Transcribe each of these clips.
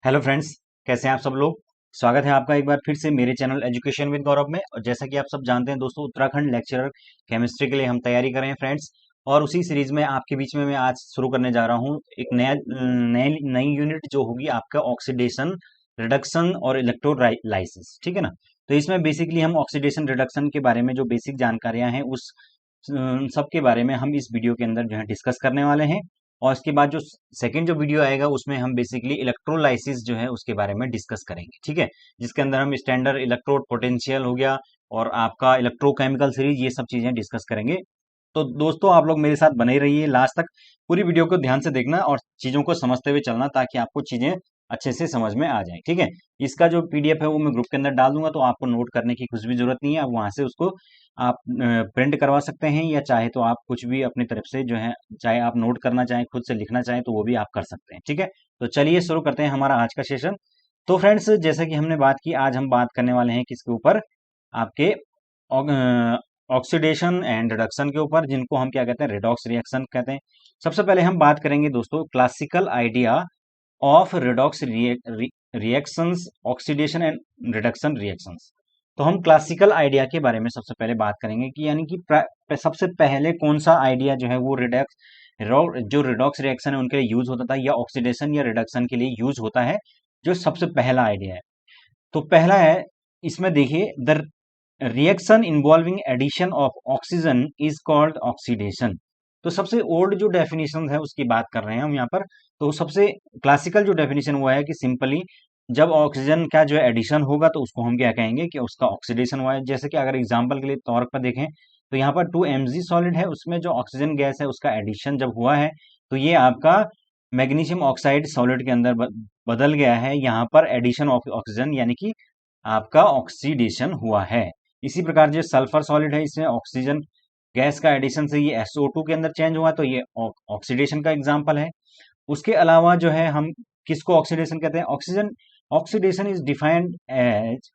Hello friends, कैसे हैं आप सब लोग। स्वागत है आपका एक बार फिर से मेरे चैनल एजुकेशन विद गौरव में। और जैसा कि आप सब जानते हैं दोस्तों, उत्तराखंड लेक्चरर केमिस्ट्री के लिए हम तैयारी कर रहे हैं फ्रेंड्स। और उसी सीरीज में आपके बीच में मैं आज शुरू करने जा रहा हूँ एक नई नई यूनिट जो होगी आपका ऑक्सीडेशन, रिडक्शन और इलेक्ट्रोलाइसिस। ठीक है ना। तो इसमें बेसिकली हम ऑक्सीडेशन रिडक्शन के बारे में जो बेसिक जानकारियां हैं उस सब के बारे में हम इस वीडियो के अंदर जो है डिस्कस करने वाले हैं। और इसके बाद जो सेकंड जो वीडियो आएगा उसमें हम बेसिकली इलेक्ट्रोलाइसिस जो है उसके बारे में डिस्कस करेंगे। ठीक है। जिसके अंदर हम स्टैंडर्ड इलेक्ट्रोड पोटेंशियल हो गया और आपका इलेक्ट्रोकेमिकल सीरीज, ये सब चीजें डिस्कस करेंगे। तो दोस्तों आप लोग मेरे साथ बने रहिए लास्ट तक, पूरी वीडियो को ध्यान से देखना और चीजों को समझते हुए चलना ताकि आपको चीजें अच्छे से समझ में आ जाए। ठीक है। इसका जो पीडीएफ है वो मैं ग्रुप के अंदर डाल दूंगा, तो आपको नोट करने की कुछ भी जरूरत नहीं है। आप वहां से उसको आप प्रिंट करवा सकते हैं, या चाहे तो आप कुछ भी अपनी तरफ से जो है, चाहे आप नोट करना चाहें, खुद से लिखना चाहें तो वो भी आप कर सकते हैं। ठीक है। तो चलिए शुरू करते हैं हमारा आज का सेशन। तो फ्रेंड्स, जैसा कि हमने बात की, आज हम बात करने वाले हैं किसके ऊपर, आपके ऑक्सीडेशन एंड रिडक्शन के ऊपर, जिनको हम क्या कहते हैं, रिडॉक्स रिएक्शन कहते हैं। सबसे पहले हम बात करेंगे दोस्तों classical idea of redox reactions, oxidation and reduction reactions. तो हम क्लासिकल आइडिया के बारे में सबसे पहले बात करेंगे कि यानी कि सबसे पहले कौन सा आइडिया जो है वो जो रिडॉक्स रिएक्शन है उनके लिए यूज होता था, या ऑक्सीडेशन या रिडक्शन के लिए यूज होता है, जो सबसे पहला आइडिया है। तो पहला है, इसमें देखिए, the reaction involving addition of oxygen is called oxidation. तो सबसे ओल्ड जो डेफिनेशन है उसकी बात कर रहे हैं हम यहाँ पर। तो सबसे क्लासिकल जो डेफिनेशन हुआ है कि सिंपली जब ऑक्सीजन का जो एडिशन होगा तो उसको हम क्या कहेंगे कि उसका ऑक्सीडेशन हुआ है। जैसे कि अगर एग्जांपल के लिए तौर पर देखें तो यहाँ पर 2 mg सॉलिड है, उसमें जो ऑक्सीजन गैस है उसका एडिशन जब हुआ है तो ये आपका मैग्नीशियम ऑक्साइड सॉलिड के अंदर बदल गया है। यहाँ पर एडिशन ऑफ ऑक्सीजन यानी कि आपका ऑक्सीडेशन हुआ है। इसी प्रकार जो सल्फर सॉलिड है, इसमें ऑक्सीजन गैस का एडिशन से ये SO2 के अंदर चेंज हुआ, तो ये ऑक्सीडेशन का एग्जाम्पल है। उसके अलावा जो है हम किसको ऑक्सीडेशन कहते हैं, oxygen oxidation is defined as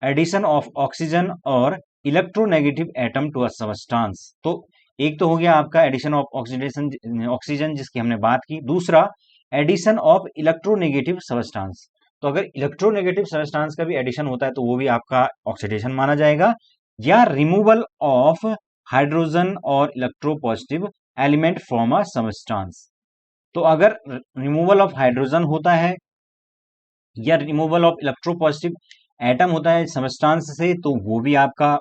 addition of oxygen और electronegative atom to a substance. तो एक तो हो गया आपका एडिशन ऑफ ऑक्सीडेशन ऑक्सीजन जिसकी हमने बात की, दूसरा एडिशन ऑफ इलेक्ट्रोनेगेटिव सबस्टांस। तो अगर इलेक्ट्रोनेगेटिव सबस्टांस का भी एडिशन होता है तो वो भी आपका ऑक्सीडेशन माना जाएगा। या रिमूवल ऑफ हाइड्रोजन और electropositive element from a substance. तो अगर रिमूवल ऑफ हाइड्रोजन होता है या रिमूवल ऑफ इलेक्ट्रोपॉजिटिव एटम होता है सबस्टांस से, तो वो भी आपका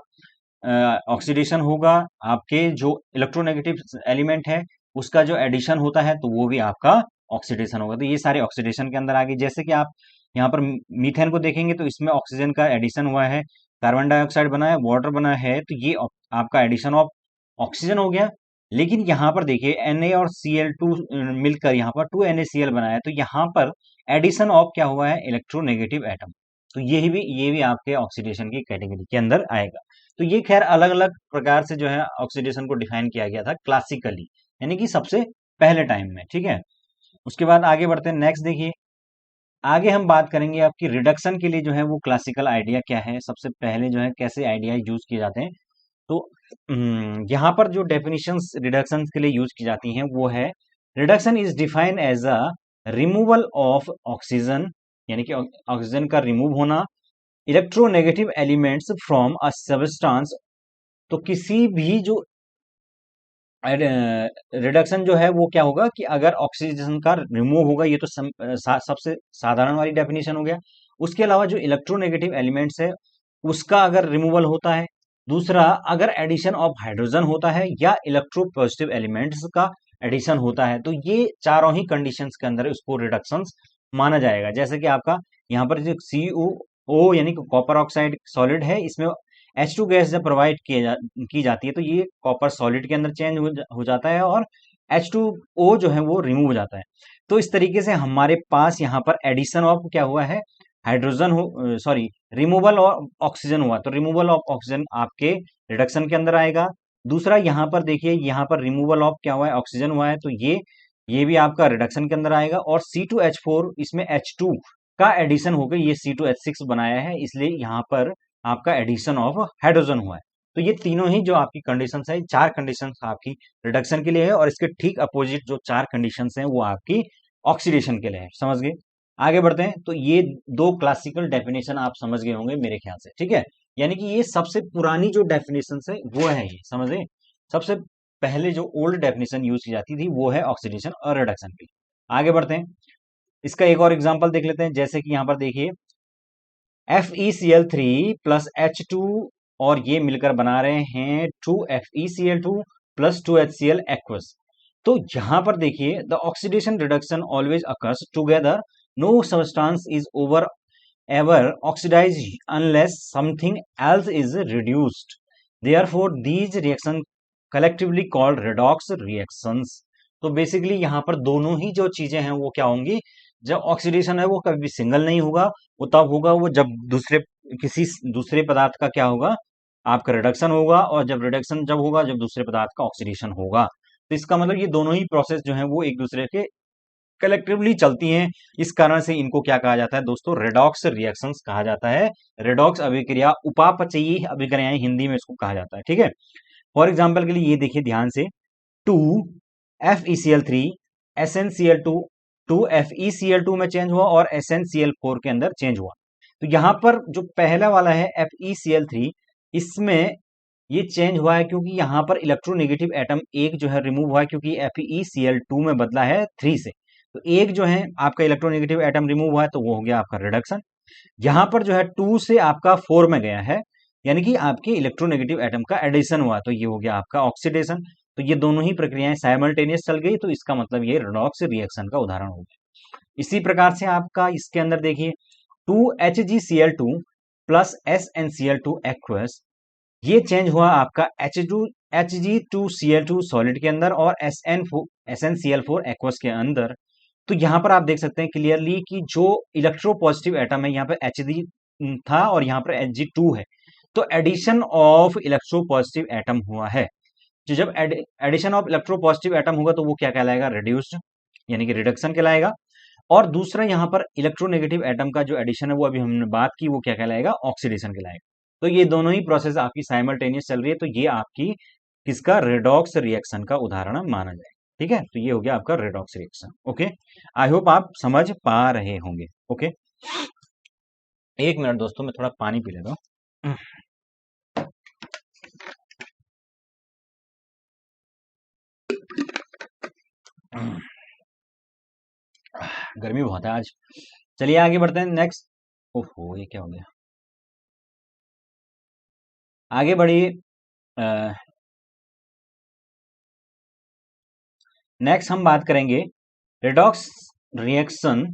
ऑक्सीडेशन होगा। आपके जो इलेक्ट्रोनेगेटिव एलिमेंट है उसका जो एडिशन होता है तो वो भी आपका ऑक्सीडेशन होगा। तो ये सारे ऑक्सीडेशन के अंदर आ गए। जैसे कि आप यहाँ पर मीथेन को देखेंगे तो इसमें ऑक्सीजन का एडिशन हुआ है, कार्बन डाइऑक्साइड बना है, वाटर बना है, तो ये आपका एडिशन ऑफ ऑक्सीजन हो गया। लेकिन यहाँ पर देखिए Na और Cl2 मिलकर यहाँ पर 2NaCl बनाया है, तो यहाँ पर एडिशन ऑफ क्या हुआ है, इलेक्ट्रोनेगेटिव एटम। तो ये भी आपके ऑक्सीडेशन की कैटेगरी के अंदर आएगा। तो ये खैर अलग अलग प्रकार से जो है ऑक्सीडेशन को डिफाइन किया गया था क्लासिकली, यानी कि सबसे पहले टाइम में। ठीक है। उसके बाद आगे बढ़ते हैं, नेक्स्ट देखिए, आगे हम बात करेंगे आपकी रिडक्शन के लिए जो है वो क्लासिकल आइडिया क्या है, सबसे पहले जो है कैसे आइडिया यूज किए जाते हैं। तो यहाँ पर जो डेफिनेशंस रिडक्शन के लिए यूज की जाती हैं वो है, reduction is defined as a removal of oxygen, यानी कि ऑक्सीजन का रिमूव होना, electronegative elements from a substance. तो किसी भी जो रिडक्शन जो है वो क्या होगा कि अगर ऑक्सीजन का रिमूव होगा, ये तो सबसे साधारण वाली डेफिनेशन हो गया। उसके अलावा जो इलेक्ट्रोनेगेटिव एलिमेंट्स है उसका अगर रिमूवल होता है, दूसरा अगर एडिशन ऑफ हाइड्रोजन होता है, या इलेक्ट्रो पॉजिटिव एलिमेंट्स का एडिशन होता है, तो ये चारों ही कंडीशंस के अंदर उसको रिडक्शंस माना जाएगा। जैसे कि आपका यहाँ पर जो CuO यानी कि कॉपर ऑक्साइड सॉलिड है, इसमें H2 गैस जब प्रोवाइड की जाती है तो ये कॉपर सॉलिड के अंदर चेंज हो जाता है और H2O जो है वो रिमूव हो जाता है। तो इस तरीके से हमारे पास यहाँ पर एडिशन ऑफ क्या हुआ है, हाइड्रोजन हो, सॉरी, रिमूवल ऑफ ऑक्सीजन हुआ, तो रिमूवल ऑफ ऑक्सीजन आपके रिडक्शन के अंदर आएगा। दूसरा यहाँ पर देखिए, यहाँ पर रिमूवल ऑफ क्या हुआ है, ऑक्सीजन हुआ है, तो ये भी आपका रिडक्शन के अंदर आएगा। और C2H4, इसमें H2 का एडिशन होकर ये C2H6 बनाया है, इसलिए यहाँ पर आपका एडिशन ऑफ हाइड्रोजन हुआ है। तो ये तीनों ही जो आपकी कंडीशंस है, चार कंडीशंस आपकी रिडक्शन के लिए है, और इसके ठीक अपोजिट जो चार कंडीशंस हैं वो आपकी ऑक्सीडेशन के लिए है। समझ गए। आगे बढ़ते हैं। तो ये दो क्लासिकल डेफिनेशन आप समझ गए होंगे मेरे ख्याल से, ठीक है। यानी कि ये सबसे पुरानी जो डेफिनेशन है वो है, ये समझ गए। सबसे पहले जो ओल्ड डेफिनेशन यूज की जाती थी वो है ऑक्सीडेशन और रिडक्शन की। आगे बढ़ते हैं, इसका एक और एग्जांपल देख लेते हैं। जैसे कि यहां पर देखिए FeCl3 प्लस H2 और ये मिलकर बना रहे हैं 2FeCl2 प्लस 2HCl एक्वस। तो यहां पर देखिए the oxidation reduction always occurs together, no substance is over ever oxidized unless something else is reduced. Therefore, these reactions collectively called redox reactions. तो बेसिकली यहां पर दोनों ही जो चीजें हैं वो क्या होंगी, जब ऑक्सीडेशन है वो कभी भी सिंगल नहीं होगा, वो तब होगा वो जब किसी दूसरे पदार्थ का क्या होगा, आपका रिडक्शन होगा, और जब रिडक्शन जब होगा जब दूसरे पदार्थ का ऑक्सीडेशन होगा। तो इसका मतलब ये दोनों ही प्रोसेस जो है वो एक दूसरे के कलेक्टिवली चलती हैं। इस कारण से इनको क्या कहा जाता है दोस्तों, रेडॉक्स रिएक्शंस कहा जाता है। रेडॉक्स अभिक्रिया, उपापचयी अभिक्रियाएं हिंदी में इसको कहा जाता है, ठीक है। फॉर एग्जाम्पल के लिए ये देखिए ध्यान से, 2FeCl3 SnCl2 2FeCl2 में चेंज हुआ और SnCl4 के अंदर चेंज हुआ। तो यहां पर जो पहला वाला है FeCl3, इसमें ये चेंज हुआ है क्योंकि यहां पर इलेक्ट्रोनेगेटिव एटम एक जो है रिमूव हुआ है, क्योंकि FeCl2 में बदला है 3 से। तो एक जो है आपका इलेक्ट्रोनेगेटिव एटम रिमूव हुआ है, तो वो हो गया आपका रिडक्शन। यहां पर जो है 2 से आपका 4 में गया है, यानी कि आपके इलेक्ट्रोनेगेटिव एटम का एडिशन हुआ, तो ये हो गया आपका ऑक्सीडेशन। तो ये दोनों ही प्रक्रियाएं साइमल्टेनियस चल गई, तो इसका मतलब ये रेडॉक्स रिएक्शन का उदाहरण हो गया। इसी प्रकार से आपका इसके अंदर देखिए 2HgCl2 प्लस SnCl2 एक्वस, ये चेंज हुआ आपका Hg2Cl2 सॉलिड के अंदर और SnCl4 एक्वस के अंदर। तो यहां पर आप देख सकते हैं क्लियरली कि जो इलेक्ट्रोपॉजिटिव एटम है यहाँ पर Hg था और यहाँ पर Hg2 है, तो एडिशन ऑफ इलेक्ट्रोपॉजिटिव एटम हुआ है। तो जब एडिशन ऑफ इलेक्ट्रोपॉजिटिव एटम होगा तो वो क्या कहलाएगा, रिड्यूस्ड, यानी कि रिडक्शन कहलाएगा। और दूसरा यहाँ पर इलेक्ट्रोनेगेटिव एटम का जो एडिशन है वो अभी हमने बात की, वो क्या कहलाएगा, ऑक्सीडेशन कहलाएगा। तो ये दोनों ही प्रोसेस आपकी साइमल्टेनियस चल रही है, तो ये आपकी किसका, रेडॉक्स रिएक्शन का उदाहरण माना जाए, ठीक है। तो ये हो गया आपका redox reaction. Okay, I hope आप समझ पा रहे होंगे। ओके, एक मिनट दोस्तों, मैं थोड़ा पानी पी लेता हूँ। गर्मी बहुत है आज। चलिए आगे बढ़ते हैं नेक्स्ट। ओहो, ये क्या हो गया, आगे बढ़िए। नेक्स्ट हम बात करेंगे redox reaction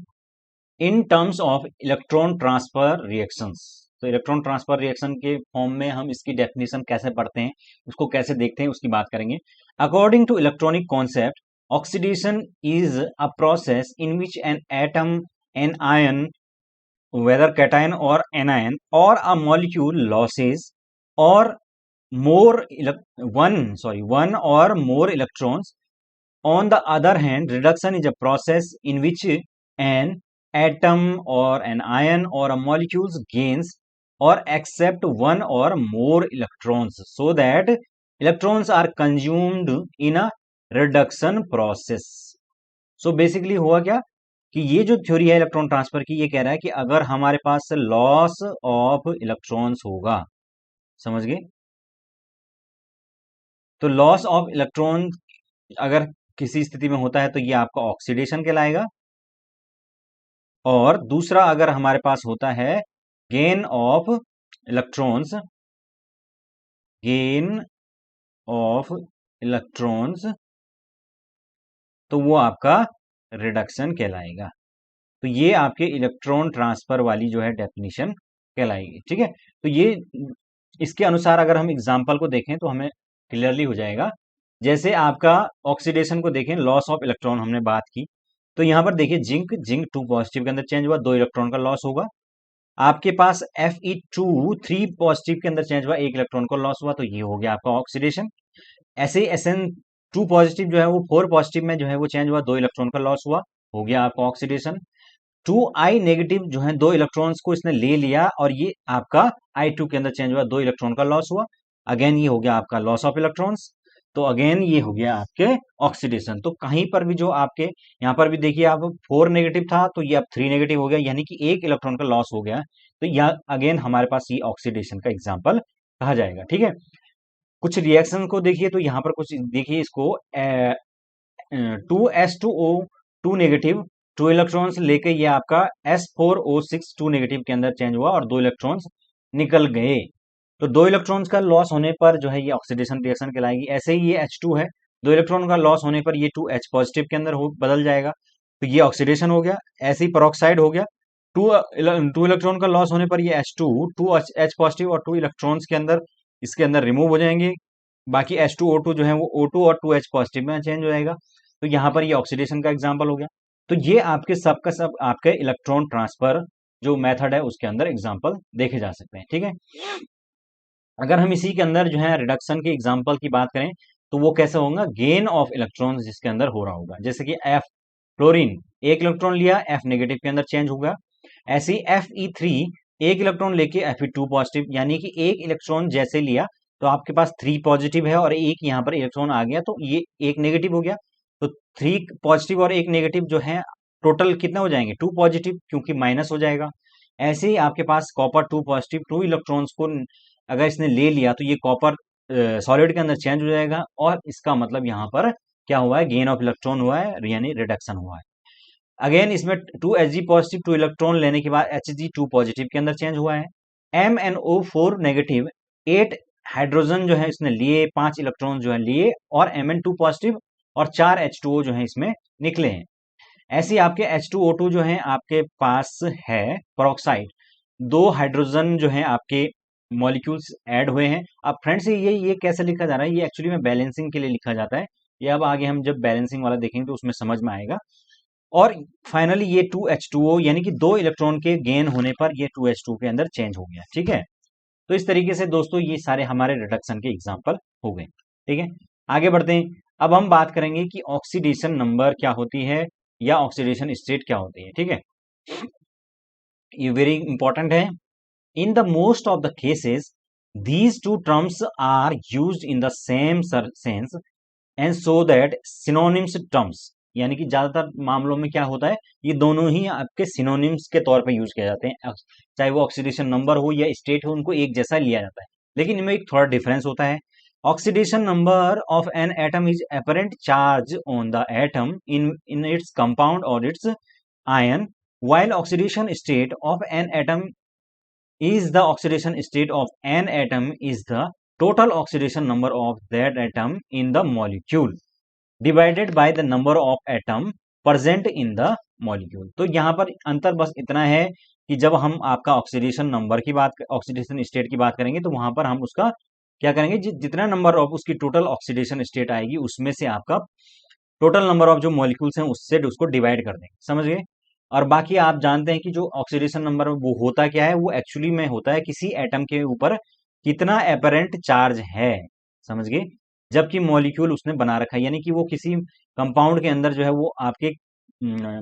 in terms of electron transfer reactions. तो इलेक्ट्रॉन ट्रांसफर रिएक्शन के फॉर्म में हम इसकी डेफिनेशन कैसे पढ़ते हैं, उसको कैसे देखते हैं, उसकी बात करेंगे। According to electronic concept, oxidation is a process in which an atom, an ion, whether cation or anion, or a molecule loses or one or more electrons. On the other hand, reduction is a process in which an atom or an ion or a molecule gains or accept one or more electrons so that electrons are consumed in a reduction process. So basically हुआ क्या कि ये जो theory है electron transfer की, ये कह रहा है कि अगर हमारे पास लॉस ऑफ इलेक्ट्रॉन्स होगा, समझ गए, तो लॉस ऑफ इलेक्ट्रॉन अगर किसी स्थिति में होता है तो ये आपका ऑक्सीडेशन कहलाएगा। और दूसरा अगर हमारे पास होता है gain of electrons, gain of electrons, तो वो आपका रिडक्शन कहलाएगा। तो ये आपके इलेक्ट्रॉन ट्रांसफर वाली जो है डेफिनेशन कहलाएगी, ठीक है। तो ये इसके अनुसार अगर हम एग्जांपल को देखें तो हमें क्लियरली हो जाएगा। जैसे आपका ऑक्सीडेशन को देखें, लॉस ऑफ इलेक्ट्रॉन हमने बात की, तो यहां पर देखिए जिंक 2 पॉजिटिव के अंदर चेंज हुआ, 2 इलेक्ट्रॉन का लॉस होगा। आपके पास Fe2 3 पॉजिटिव के अंदर चेंज हुआ, 1 इलेक्ट्रॉन का लॉस हुआ, तो ये हो गया आपका ऑक्सीडेशन। ऐसे Sn2 पॉजिटिव जो है वो 4 पॉजिटिव में जो है वो चेंज हुआ, 2 इलेक्ट्रॉन का लॉस हुआ, हो गया आपका ऑक्सीडेशन। 2I नेगेटिव जो है 2 इलेक्ट्रॉन्स को इसने ले लिया और ये आपका I2 के अंदर चेंज हुआ, 2 इलेक्ट्रॉन का लॉस हुआ, अगेन ये हो गया आपका लॉस ऑफ इलेक्ट्रॉन्स। तो अगेन ये हो गया आपके ऑक्सीडेशन। तो कहीं पर भी जो आपके यहाँ पर भी देखिए आप 4 नेगेटिव था तो ये अब 3 नेगेटिव हो गया, यानी कि एक इलेक्ट्रॉन का लॉस हो गया। तो यह अगेन हमारे पास ये ऑक्सीडेशन का एग्जाम्पल कहा जाएगा। ठीक है, कुछ रिएक्शन को देखिए, तो यहाँ पर कुछ देखिए इसको 2s2o2 नेगेटिव 2 इलेक्ट्रॉन्स लेके ये आपका S4O6 2 नेगेटिव के अंदर चेंज हुआ और 2 इलेक्ट्रॉन्स निकल गए। तो 2 इलेक्ट्रॉन्स का लॉस होने पर जो है ये ऑक्सीडेशन रिएक्शन कहलाएगी। ऐसे ही ये H2 है, 2 इलेक्ट्रॉन का लॉस होने पर ये 2H पॉजिटिव के अंदर हो बदल जाएगा, तो ये ऑक्सीडेशन हो गया। ऐसे ही पेरोक्साइड हो गया, 2 इलेक्ट्रॉन का लॉस होने पर ये H2 2H पॉजिटिव और 2 इलेक्ट्रॉन्स के अंदर इसके अंदर रिमूव हो जाएंगे, बाकी H2O2 जो है वो O2 और 2H पॉजिटिव में चेंज हो जाएगा। तो यहाँ पर ये ऑक्सीडेशन का एग्जाम्पल हो गया। तो ये आपके सब का सब आपके इलेक्ट्रॉन ट्रांसफर जो मेथड है उसके अंदर एग्जाम्पल देखे जा सकते हैं। ठीक है, अगर हम इसी के अंदर जो है रिडक्शन के एग्जाम्पल की बात करें तो वो कैसे होगा, गेन ऑफ इलेक्ट्रॉन्स जिसके अंदर हो रहा होगा, जैसे कि F फ्लोरीन एक इलेक्ट्रॉन लिया F नेगेटिव के अंदर चेंज होगा। ऐसे ही Fe3 एक इलेक्ट्रॉन लेके Fe2 पॉजिटिव, यानी कि एक इलेक्ट्रॉन जैसे लिया तो आपके पास 3 पॉजिटिव है और एक यहाँ पर इलेक्ट्रॉन आ गया तो ये एक नेगेटिव हो गया। तो 3 पॉजिटिव और एक नेगेटिव जो है टोटल कितना हो जाएंगे, 2 पॉजिटिव, क्योंकि माइनस हो जाएगा। ऐसे ही आपके पास कॉपर 2 पॉजिटिव 2 इलेक्ट्रॉन्स को अगर इसने ले लिया तो ये कॉपर सॉलिड के अंदर चेंज हो जाएगा और इसका मतलब यहाँ पर क्या हुआ है, गेन ऑफ इलेक्ट्रॉन हुआ है, यानी रिडक्शन हुआ है। अगेन इसमें 2Hg पॉजिटिव 2 इलेक्ट्रॉन लेने के बाद Hg2 पॉजिटिव के अंदर चेंज हुआ है। MnO4 नेगेटिव 8 हाइड्रोजन जो है इसने लिए, 5 इलेक्ट्रॉन जो है लिए और Mn2 पॉजिटिव और 4 H2O जो है इसमें निकले हैं। ऐसे ही आपके H2O2 जो है आपके पास है पेरोक्साइड, 2 हाइड्रोजन जो है आपके मॉलिक्यूल्स ऐड हुए हैं। अब फ्रेंड्स ये कैसे लिखा जा रहा है, ये एक्चुअली में बैलेंसिंग के लिए लिखा जाता है। ये अब आगे हम जब बैलेंसिंग वाला देखेंगे तो उसमें समझ में आएगा। और फाइनली ये 2H2O यानी कि 2 इलेक्ट्रॉन के गेन होने पर ये 2H2 के अंदर चेंज हो गया। ठीक है, तो इस तरीके से दोस्तों ये सारे हमारे रिडक्शन के एग्जाम्पल हो गए। ठीक है, आगे बढ़ते हैं। अब हम बात करेंगे कि ऑक्सीडेशन नंबर क्या होती है या ऑक्सीडेशन स्टेट क्या होती है। ठीक है, ये वेरी इंपॉर्टेंट है। In the most of the cases, these two terms are used in the same sense and so that synonyms terms, यानी कि ज्यादातर मामलों में क्या होता है, ये दोनों ही आपके सिनोनिम्स के तौर पे यूज किए जाते हैं, चाहे वो ऑक्सीडेशन नंबर हो या स्टेट हो, उनको एक जैसा लिया जाता है। लेकिन इनमें एक थोड़ा डिफरेंस होता है। Oxidation number of an atom is apparent charge on the atom in its compound और its ion, while oxidation state of an atom is the oxidation state of an atom is the total oxidation number of that atom in the molecule divided by the number of atom present in the molecule। तो यहाँ पर अंतर बस इतना है कि जब हम आपका ऑक्सीडेशन नंबर की बात, ऑक्सीडेशन स्टेट की बात करेंगे तो वहां पर हम उसका क्या करेंगे, जितना नंबर ऑफ उसकी टोटल ऑक्सीडेशन स्टेट आएगी उसमें से आपका टोटल नंबर ऑफ जो मॉलिक्यूल्स हैं उससे उसको डिवाइड कर देंगे, समझ गए। और बाकी आप जानते हैं कि जो ऑक्सीडेशन नंबर वो होता क्या है, वो एक्चुअली में होता है किसी एटम के ऊपर कितना एपरेंट चार्ज है, समझ गए। जबकि मॉलिक्यूल उसने बना रखा है, यानी कि वो किसी कंपाउंड के अंदर जो है वो आपके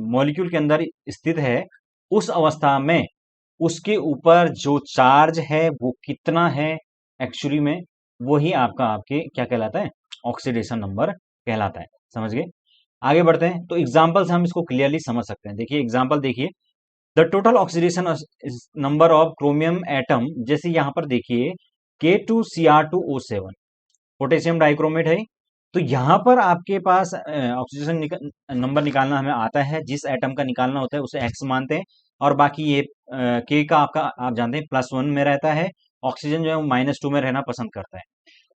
मॉलिक्यूल के अंदर स्थित है, उस अवस्था में उसके ऊपर जो चार्ज है वो कितना है एक्चुअली में, वही आपका आपके क्या कहलाता है, ऑक्सीडेशन नंबर कहलाता है, समझ गए। आगे बढ़ते हैं, तो एग्जाम्पल से हम इसको क्लियरली समझ सकते हैं। देखिए एग्जाम्पल देखिए, the total oxidation number of chromium atom, जैसे यहाँ पर देखिए K2Cr2O7 पोटेशियम डाइक्रोमेट है। तो यहाँ पर आपके पास ऑक्सीडेशन नंबर निकालना हमें आता है, जिस एटम का निकालना होता है उसे एक्स मानते हैं और बाकी ये के का आपका आप जानते हैं +1 में रहता है, ऑक्सीजन जो है वो -2 में रहना पसंद करता है।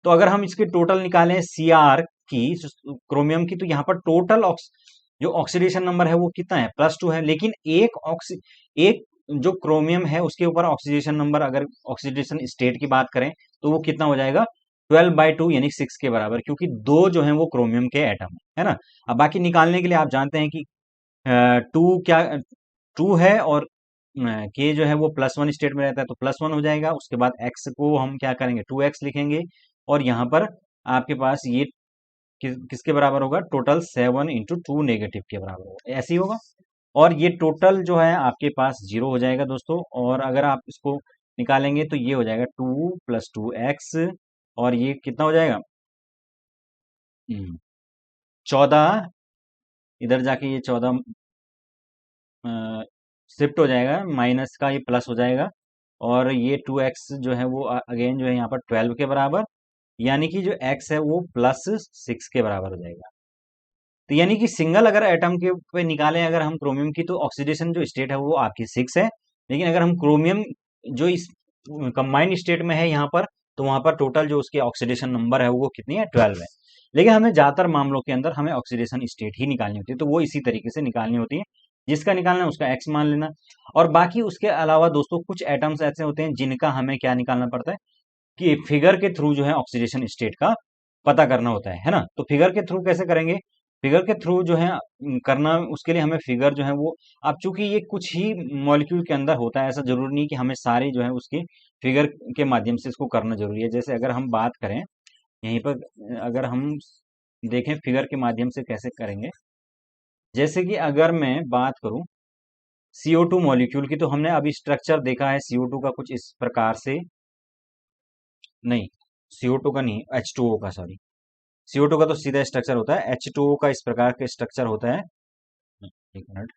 तो अगर हम इसके टोटल निकालें Cr की, क्रोमियम की, तो यहाँ पर टोटल जो ऑक्सीडेशन नंबर है वो कितना है, +2 है। लेकिन एक जो क्रोमियम है उसके ऊपर ऑक्सीडेशन नंबर, अगर ऑक्सीडेशन स्टेट की बात करें तो वो कितना हो जाएगा, 12/2 यानी 6 के बराबर, क्योंकि दो जो है वो क्रोमियम के एटम है ना। अब बाकी निकालने के लिए आप जानते हैं कि 2 है और के जो है वो +1 स्टेट में रहता है, तो +1 हो जाएगा। उसके बाद एक्स को हम क्या करेंगे, 2x लिखेंगे और यहाँ पर आपके पास ये किसके बराबर होगा, टोटल 7 × 2 नेगेटिव के बराबर होगा, ऐसे ही होगा। और ये टोटल जो है आपके पास 0 हो जाएगा दोस्तों। और अगर आप इसको निकालेंगे तो ये हो जाएगा 2 + 2x और ये कितना हो जाएगा, 14, इधर जाके ये 14 शिफ्ट हो जाएगा, माइनस का ये प्लस हो जाएगा, और ये 2x जो है वो अगेन जो है यहाँ पर 12 के बराबर, यानी कि जो x है वो +6 के बराबर हो जाएगा। तो यानी कि सिंगल अगर एटम के पे निकालें अगर हम क्रोमियम की, तो ऑक्सीडेशन जो स्टेट है वो आपकी 6 है, लेकिन अगर हम क्रोमियम जो इस कंबाइंड स्टेट में है यहाँ पर, तो वहां पर टोटल जो उसके ऑक्सीडेशन नंबर है वो कितनी है, 12 है। लेकिन हमें ज्यादातर मामलों के अंदर हमें ऑक्सीडेशन स्टेट ही निकालनी होती है, तो वो इसी तरीके से निकालनी होती है, जिसका निकालना है उसका एक्स मान लेना। और बाकी उसके अलावा दोस्तों कुछ एटम्स ऐसे होते हैं जिनका हमें क्या निकालना पड़ता है, कि फिगर के थ्रू जो है ऑक्सीडेशन स्टेट का पता करना होता है ना। तो फिगर के थ्रू कैसे करेंगे, फिगर के थ्रू जो है करना, उसके लिए हमें फिगर जो है वो, अब चूंकि ये कुछ ही मॉलिक्यूल के अंदर होता है, ऐसा जरूरी नहीं कि हमें सारी जो है उसकी फिगर के माध्यम से इसको करना जरूरी है। जैसे अगर हम बात करें यहीं पर, अगर हम देखें फिगर के माध्यम से कैसे करेंगे, जैसे कि अगर मैं बात करूं CO2 मॉलिक्यूल की, तो हमने अभी स्ट्रक्चर देखा है CO2 का कुछ इस प्रकार से, नहीं CO2 का नहीं, H2O का, सॉरी, CO2 का तो सीधा स्ट्रक्चर होता है, H2O का इस प्रकार का स्ट्रक्चर होता है। एक मिनट,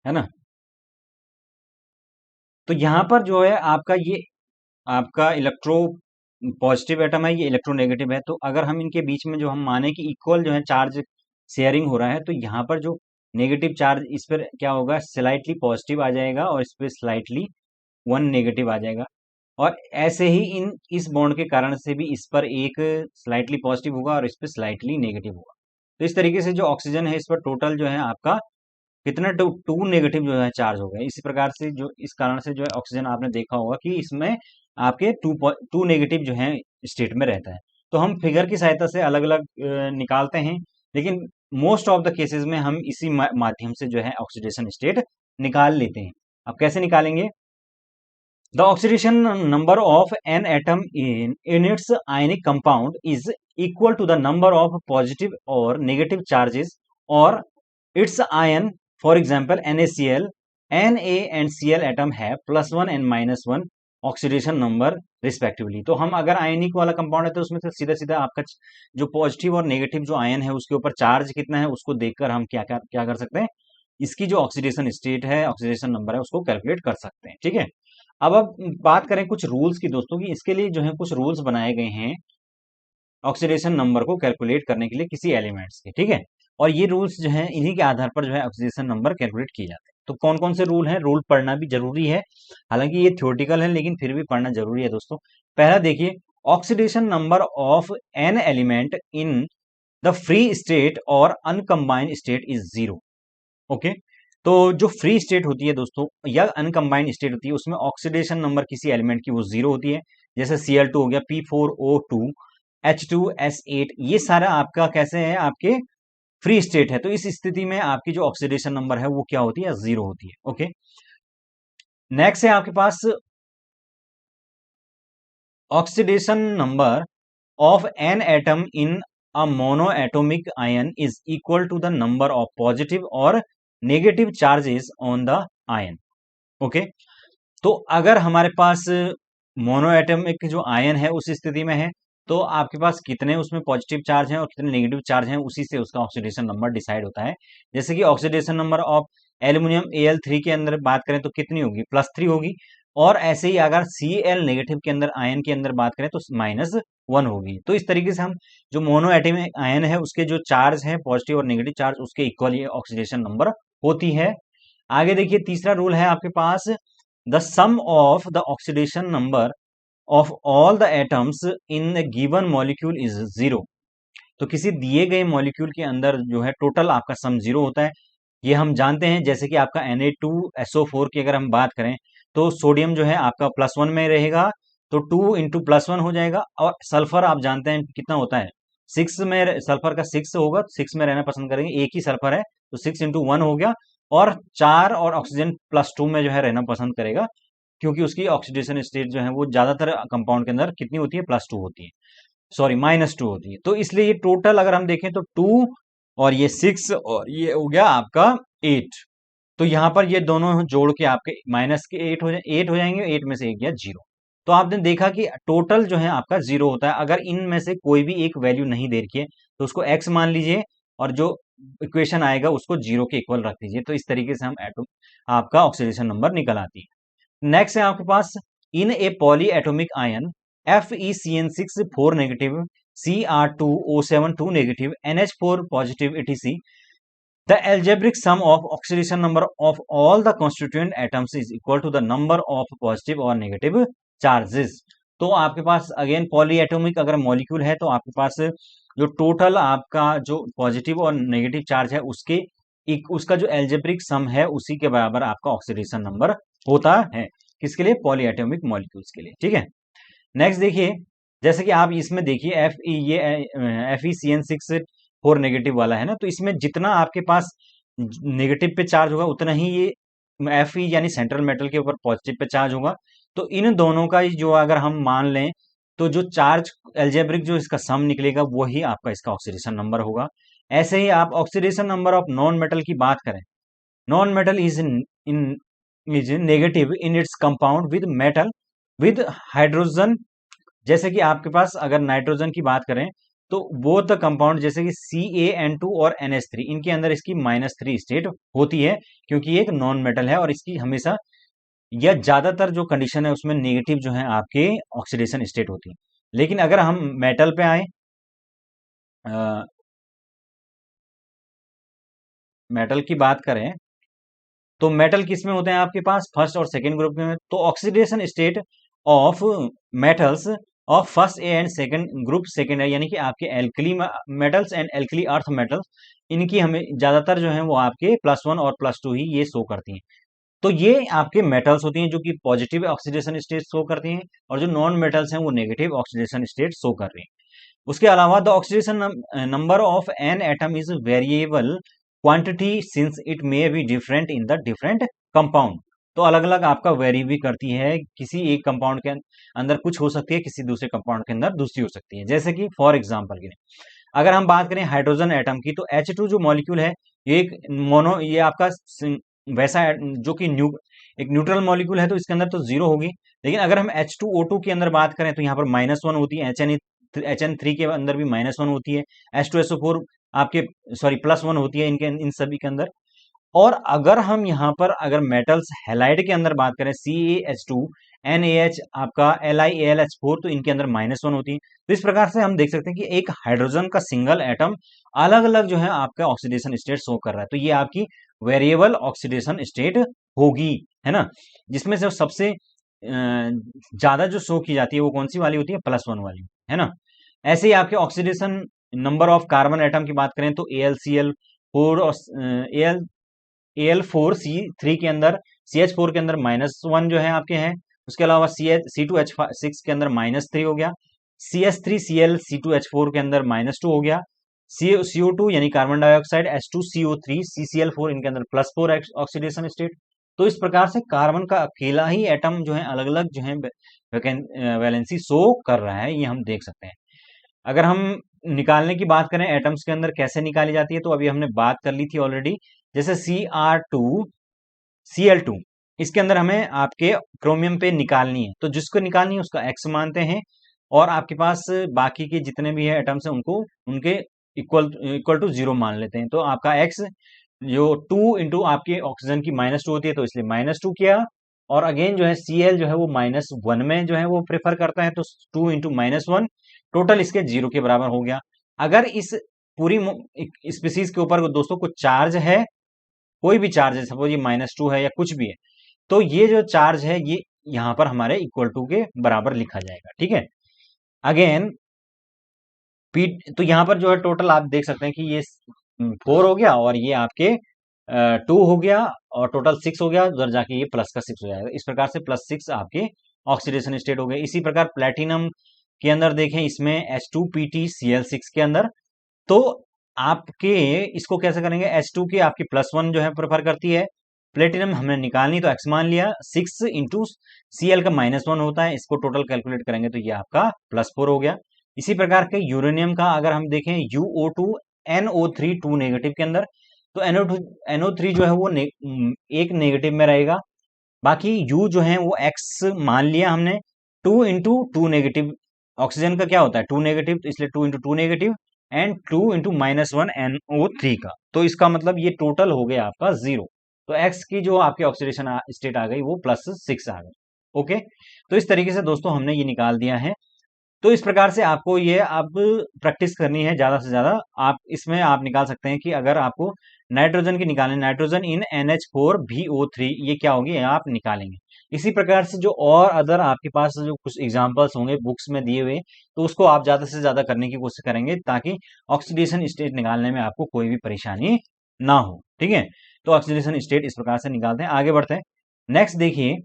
है ना। तो यहां पर जो है आपका ये आपका इलेक्ट्रो पॉजिटिव एटम है, ये इलेक्ट्रोनेगेटिव है। तो अगर हम इनके बीच में जो हम माने कि इक्वल जो है चार्ज शेयरिंग हो रहा है, तो यहाँ पर जो नेगेटिव चार्ज इस पर क्या होगा, स्लाइटली पॉजिटिव आ जाएगा, और इस पर स्लाइटली 1 नेगेटिव आ जाएगा। और ऐसे ही इन इस बॉन्ड के कारण से भी इस पर एक स्लाइटली पॉजिटिव होगा और इस पर स्लाइटली नेगेटिव होगा। तो इस तरीके से जो ऑक्सीजन है इस पर टोटल जो है आपका कितना, टू नेगेटिव जो है चार्ज हो गया। इसी प्रकार से जो इस कारण से जो है ऑक्सीजन आपने देखा होगा कि इसमें आपके टू नेगेटिव जो है स्टेट में रहता है। तो हम फिगर की सहायता से अलग अलग निकालते हैं, लेकिन मोस्ट ऑफ द केसेस में हम इसी माध्यम से जो है ऑक्सीडेशन स्टेट निकाल लेते हैं। अब कैसे निकालेंगे, the oxidation number of an atom in its ionic compound is equal to the number of positive or negative charges or its ion. For example, NaCl, Na and Cl atom have +1 and -1 oxidation number respectively. तो हम अगर आयनिक वाला compound है तो उसमें से सीधा सीधा आपका जो पॉजिटिव और नेगेटिव जो आयन है उसके ऊपर चार्ज कितना है उसको देखकर हम क्या कर सकते हैं, इसकी जो ऑक्सीडेशन स्टेट है, ऑक्सीडेशन नंबर है, उसको कैलकुलेट कर सकते हैं। ठीक है। अब बात करें कुछ रूल्स की दोस्तों की, इसके लिए जो है कुछ रूल्स बनाए गए हैं ऑक्सीडेशन नंबर को कैलकुलेट करने के लिए किसी एलिमेंट्स के। ठीक है। और ये रूल्स जो है इन्हीं के आधार पर जो है ऑक्सीडेशन नंबर कैलकुलेट किए जाते हैं। तो कौन कौन से रूल हैं, रूल पढ़ना भी जरूरी है, हालांकि ये थ्योरेटिकल है लेकिन फिर भी पढ़ना जरूरी है दोस्तों। पहला देखिए, oxidation number of an element in the free state और अनकम्बाइंड स्टेट इज 0। ओके। तो जो फ्री स्टेट होती है दोस्तों या अनकम्बाइंड स्टेट होती है, उसमें ऑक्सीडेशन नंबर किसी एलिमेंट की वो 0 होती है। जैसे Cl2 हो गया, P4O2, H2S8, ये सारा आपका कैसे है, आपके फ्री स्टेट है। तो इस स्थिति में आपकी जो ऑक्सीडेशन नंबर है वो क्या होती है, 0 होती है। ओके। नेक्स्ट है आपके पास oxidation number of an atom in a monoatomic ion is equal to the number of positive और negative charges on the ion. Okay. तो अगर हमारे पास मोनोएटमिक जो आयन है उस स्थिति में है, तो आपके पास कितने उसमें पॉजिटिव चार्ज हैं और कितने नेगेटिव चार्ज हैं, उसी से उसका ऑक्सीडेशन नंबर डिसाइड होता है। जैसे कि oxidation number of aluminium Al3 के अंदर बात करें तो कितनी होगी, +3 होगी। और ऐसे ही अगर Cl नेगेटिव के अंदर आयन के अंदर बात करें तो -1 होगी। तो इस तरीके से हम जो मोनोएटमिक आयन है उसके जो चार्ज है पॉजिटिव और नेगेटिव चार्ज उसके इक्वल ये ऑक्सीडेशन नंबर होती है। आगे देखिए, तीसरा रूल है आपके पास, the sum of the oxidation number of all the atoms in a given molecule is 0। तो किसी दिए गए मॉलिक्यूल के अंदर जो है टोटल आपका सम 0 होता है, ये हम जानते हैं। जैसे कि आपका Na2SO4 की अगर हम बात करें तो सोडियम जो है आपका +1 में रहेगा, तो 2 इंटू +1 हो जाएगा। और सल्फर आप जानते हैं कितना होता है, 6 में, सल्फर का 6 होगा, 6 में रहना पसंद करेंगे, एक ही सल्फर है तो 6 इंटू 1 हो गया। और 4 और ऑक्सीजन +2 में जो है रहना पसंद करेगा, क्योंकि उसकी ऑक्सीडेशन स्टेट जो है वो ज्यादातर कंपाउंड के अंदर कितनी होती है, +2 होती है, सॉरी -2 होती है। तो इसलिए ये टोटल अगर हम देखें तो 2 और ये 6 और ये हो गया आपका 8। तो यहाँ पर ये दोनों जोड़ के आपके माइनस के 8 हो जाएंगे, 8 में से 1 गया 0। तो आपने देखा कि टोटल जो है आपका 0 होता है। अगर इनमें से कोई भी एक वैल्यू नहीं दे रखी है तो उसको x मान लीजिए, और जो इक्वेशन आएगा उसको 0 के इक्वल रख दीजिए। तो इस तरीके से हम एटम आपका ऑक्सीडेशन नंबर निकल आती है। नेक्स्ट है आपके पास, in a polyatomic ion FeCN6 4 negative, Cr2O7 2 negative, NH4 positive etc, the algebraic sum of oxidation number of all the constituent atoms is equal to the number of positive or negative charges। तो आपके पास again poly atomic अगर molecule है तो आपके पास जो total आपका जो positive और नेगेटिव चार्ज है उसका जो एल्जेब्रिक सम है उसी के बराबर आपका ऑक्सीडेशन नंबर होता है। किसके लिए? पॉली एटोमिक मॉलिक्यूल्स के लिए। ठीक है, नेक्स्ट देखिए, जैसे कि आप इसमें देखिए FeCN6 4 नेगेटिव वाला है ना, तो इसमें जितना आपके पास नेगेटिव पे चार्ज होगा उतना ही ये Fe यानी सेंट्रल मेटल के ऊपर पॉजिटिव पे चार्ज होगा। तो इन दोनों का जो अगर हम मान लें तो जो चार्ज एल्जेब्रिक जो इसका सम निकलेगा वही आपका इसका ऑक्सीडेशन नंबर होगा। ऐसे ही आप oxidation number of non metal की बात करें, non metal is negative in its compound with metal with hydrogen. जैसे कि आपके पास अगर नाइट्रोजन की बात करें तो वो द कंपाउंड जैसे कि CaN2 और NH3, इनके अंदर इसकी -3 स्टेट होती है क्योंकि ये एक नॉन मेटल है और इसकी हमेशा या ज्यादातर जो कंडीशन है उसमें नेगेटिव जो है आपके ऑक्सीडेशन स्टेट होती है। लेकिन अगर हम मेटल पे आए, मेटल की बात करें तो मेटल किस में होते हैं आपके पास? फर्स्ट और सेकंड ग्रुप में। तो oxidation state of metals of first A and second group second है, यानी कि आपके alkali metals and alkali earth metals, इनकी हमें ज्यादातर जो है वो आपके +1 और +2 ही ये शो करती हैं। तो ये आपके मेटल्स होती हैं जो कि पॉजिटिव ऑक्सीडेशन स्टेट शो करती हैं, और जो नॉन मेटल्स हैं वो नेगेटिव ऑक्सीडेशन स्टेट शो कर रही हैं। उसके अलावा the oxidation number of an atom is variable quantity since it may be different in the different compound. तो अलग अलग आपका वेरी भी करती है, किसी एक कंपाउंड के अंदर कुछ हो सकती है, किसी दूसरे कंपाउंड के अंदर दूसरी हो सकती है। जैसे कि फॉर एग्जांपल के लिए अगर हम बात करें हाइड्रोजन एटम की, तो H2 जो मॉलिक्यूल है ये एक ये आपका वैसा जो कि एक न्यूट्रल मॉलिक्यूल है तो इसके अंदर तो 0 होगी। लेकिन अगर हम H2O2 की अंदर बात करें तो यहाँ पर -1 होती है, HN3 के अंदर भी -1 होती है, H2SO4 आपके +1 होती है इनके इन सभी के अंदर। और अगर हम यहाँ पर अगर मेटल्स हैलाइड के अंदर बात करें CaH2 NaH आपका LiAlH4 तो इनके अंदर -1 होती है। तो इस प्रकार से हम देख सकते हैं कि एक हाइड्रोजन का सिंगल एटम अलग अलग जो है आपका ऑक्सीडेशन स्टेट शो कर रहा है। तो ये आपकी वेरिएबल ऑक्सीडेशन स्टेट होगी, है ना, जिसमें से सबसे ज्यादा जो शो की जाती है वो कौन सी वाली होती है? +1 वाली, है ना। ऐसे ही आपके oxidation number of carbon atom की बात करें तो AlCl4 और AL4C3 के अंदर CH4 के अंदर -1 जो है आपके हैं। उसके अलावा C2H6 के अंदर -3 हो गया, CH3Cl C2H4 के अंदर -2 हो गया, CO2 यानी कार्बन डाइऑक्साइड H2CO3 CCl4 इनके अंदर +4 ऑक्सीडेशन स्टेट। तो इस प्रकार से कार्बन का अकेला ही एटम जो है अलग अलग जो है वैलेंसी शो कर रहा है, ये हम देख सकते हैं। अगर हम निकालने की बात करें एटम्स के अंदर कैसे निकाली जाती है तो अभी हमने बात कर ली थी ऑलरेडी। जैसे Cr2Cl2 इसके अंदर हमें आपके क्रोमियम पे निकालनी है, तो जिसको निकालनी है उसका x मानते हैं, और आपके पास बाकी के जितने भी है एटम्स हैं उनको उनके इक्वल टू 0 मान लेते हैं। तो आपका x जो 2 इंटू आपके ऑक्सीजन की -2 होती है तो इसलिए -2 किया, और अगेन जो है Cl जो है वो -1 में जो है वो प्रेफर करता है तो 2 इंटू -1 टोटल इसके 0 के बराबर हो गया। अगर इस पूरी स्पीसीज के ऊपर दोस्तों कुछ चार्ज है, कोई भी चार्ज है, सपोज ये -2 है या कुछ भी है, तो ये जो चार्ज है ये यहां पर हमारे इक्वल टू के बराबर लिखा जाएगा। ठीक है, अगेन तो यहां पर जो है टोटल आप देख सकते हैं कि ये 4 हो गया और ये आपके 2 हो गया और टोटल 6 हो गया, उधर जाके ये प्लस का 6 हो जाएगा। इस प्रकार से +6 आपके ऑक्सीडेशन स्टेट हो गए। इसी प्रकार प्लेटिनम के अंदर देखें, इसमें H2PtCl6 के अंदर, तो आपके इसको कैसे करेंगे? H2 की आपकी +1 जो है प्रेफर करती है, प्लेटिनम हमने निकालनी तो x मान लिया, 6 इंटू Cl का -1 होता है, इसको टोटल कैलकुलेट करेंगे तो ये आपका +4 हो गया। इसी प्रकार के यूरेनियम का अगर हम देखें UO2 NO3 2 नेगेटिव के अंदर, तो NO3 जो है वो एक नेगेटिव में रहेगा। बाकी U जो है वो X मान लिया हमने, 2 × 2 नेगेटिव। ऑक्सीजन का क्या होता है 2 नेगेटिव, तो इसलिए 2 × 2 नेगेटिव एंड 2 × -1 NO3 का। तो इसका मतलब ये टोटल हो गया आपका 0। तो X की जो आपकी ऑक्सीडेशन स्टेट आ गई वो +6 आ गई। ओके, तो इस तरीके से दोस्तों हमने ये निकाल दिया है। तो इस प्रकार से आपको ये अब प्रैक्टिस करनी है ज़्यादा से ज़्यादा। आप इसमें आप निकाल सकते हैं कि अगर आपको नाइट्रोजन की निकालने, नाइट्रोजन इन NH4BO3, ये क्या होगी, ये आप निकालेंगे। इसी प्रकार से जो और अदर आपके पास जो कुछ एग्जांपल्स होंगे बुक्स में दिए हुए, तो उसको आप ज़्यादा से ज़्यादा करने की कोशिश करेंगे ताकि ऑक्सीडेशन स्टेट निकालने में आपको कोई भी परेशानी ना हो। ठीक है, तो ऑक्सीडेशन स्टेट इस प्रकार से निकालते हैं। आगे बढ़ते हैं। नेक्स्ट देखिए,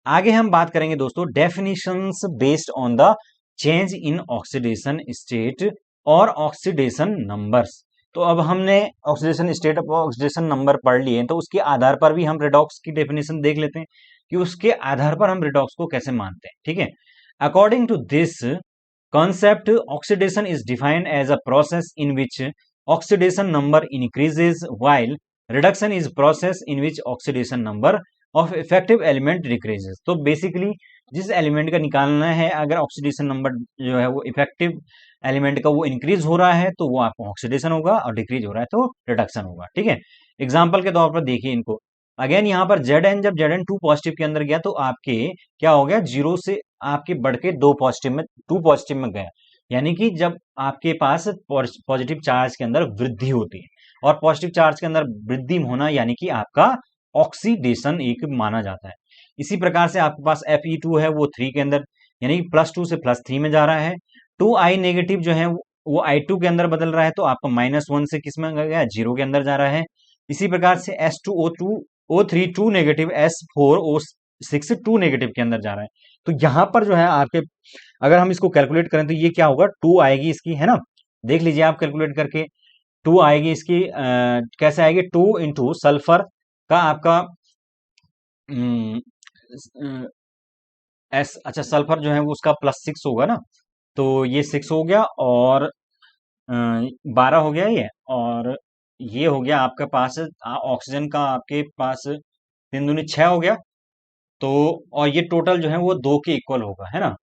आगे हम बात करेंगे दोस्तों definitions based on the change in oxidation state और ऑक्सीडेशन नंबर्स। तो अब हमने ऑक्सीडेशन स्टेट और ऑक्सीडेशन नंबर पढ़ लिए हैं, तो उसके आधार पर भी हम रेडॉक्स की डेफिनेशन देख लेते हैं कि उसके आधार पर हम रेडॉक्स को कैसे मानते हैं। ठीक है, according to this concept, oxidation is defined as a process in which oxidation number increases while reduction is process in which oxidation number of effective element decreases। तो बेसिकली जिस एलिमेंट का निकालना है, अगर ऑक्सीडेशन नंबर जो है वो effective element का वो इंक्रीज हो रहा है तो वो आपको ऑक्सीडेशन होगा, और डिक्रीज हो रहा है तो रिडक्शन होगा। ठीक है, एग्जाम्पल के तौर पर देखिए इनको। अगेन यहाँ पर Zn, जब Zn 2 पॉजिटिव के अंदर गया तो आपके क्या हो गया, 0 से आपके बढ़ के 2 पॉजिटिव में गया। यानी कि जब आपके पास पॉजिटिव चार्ज के अंदर वृद्धि होती है, और पॉजिटिव चार्ज के अंदर वृद्धि होना यानी कि आपका ऑक्सीडेशन एक माना जाता है। इसी प्रकार से आपके पास Fe2 है वो 3 के अंदर, यानी कि +2 से +3 में जा रहा है। 2I नेगेटिव जो है वो I2 के अंदर बदल रहा है, तो आपका -1 से किस में गया, 0 के अंदर जा रहा है। इसी प्रकार से S2O3 2 नेगेटिव, S4O6 2 नेगेटिव के अंदर जा रहा है। तो यहां पर जो है आपके, अगर हम इसको कैलकुलेट करें तो ये क्या होगा, 2 आएगी इसकी, है ना। देख लीजिए आप कैलकुलेट करके, 2 आएगी इसकी। कैसे आएगी, 2 × सल्फर का आपका अच्छा सल्फर जो है वो उसका +6 होगा ना, तो ये 6 हो गया, और 12 हो गया ये, और ये हो गया आपके पास ऑक्सीजन का, आपके पास 3 दूनी 6 हो गया। तो और ये टोटल जो है वो 2 के इक्वल होगा, है ना।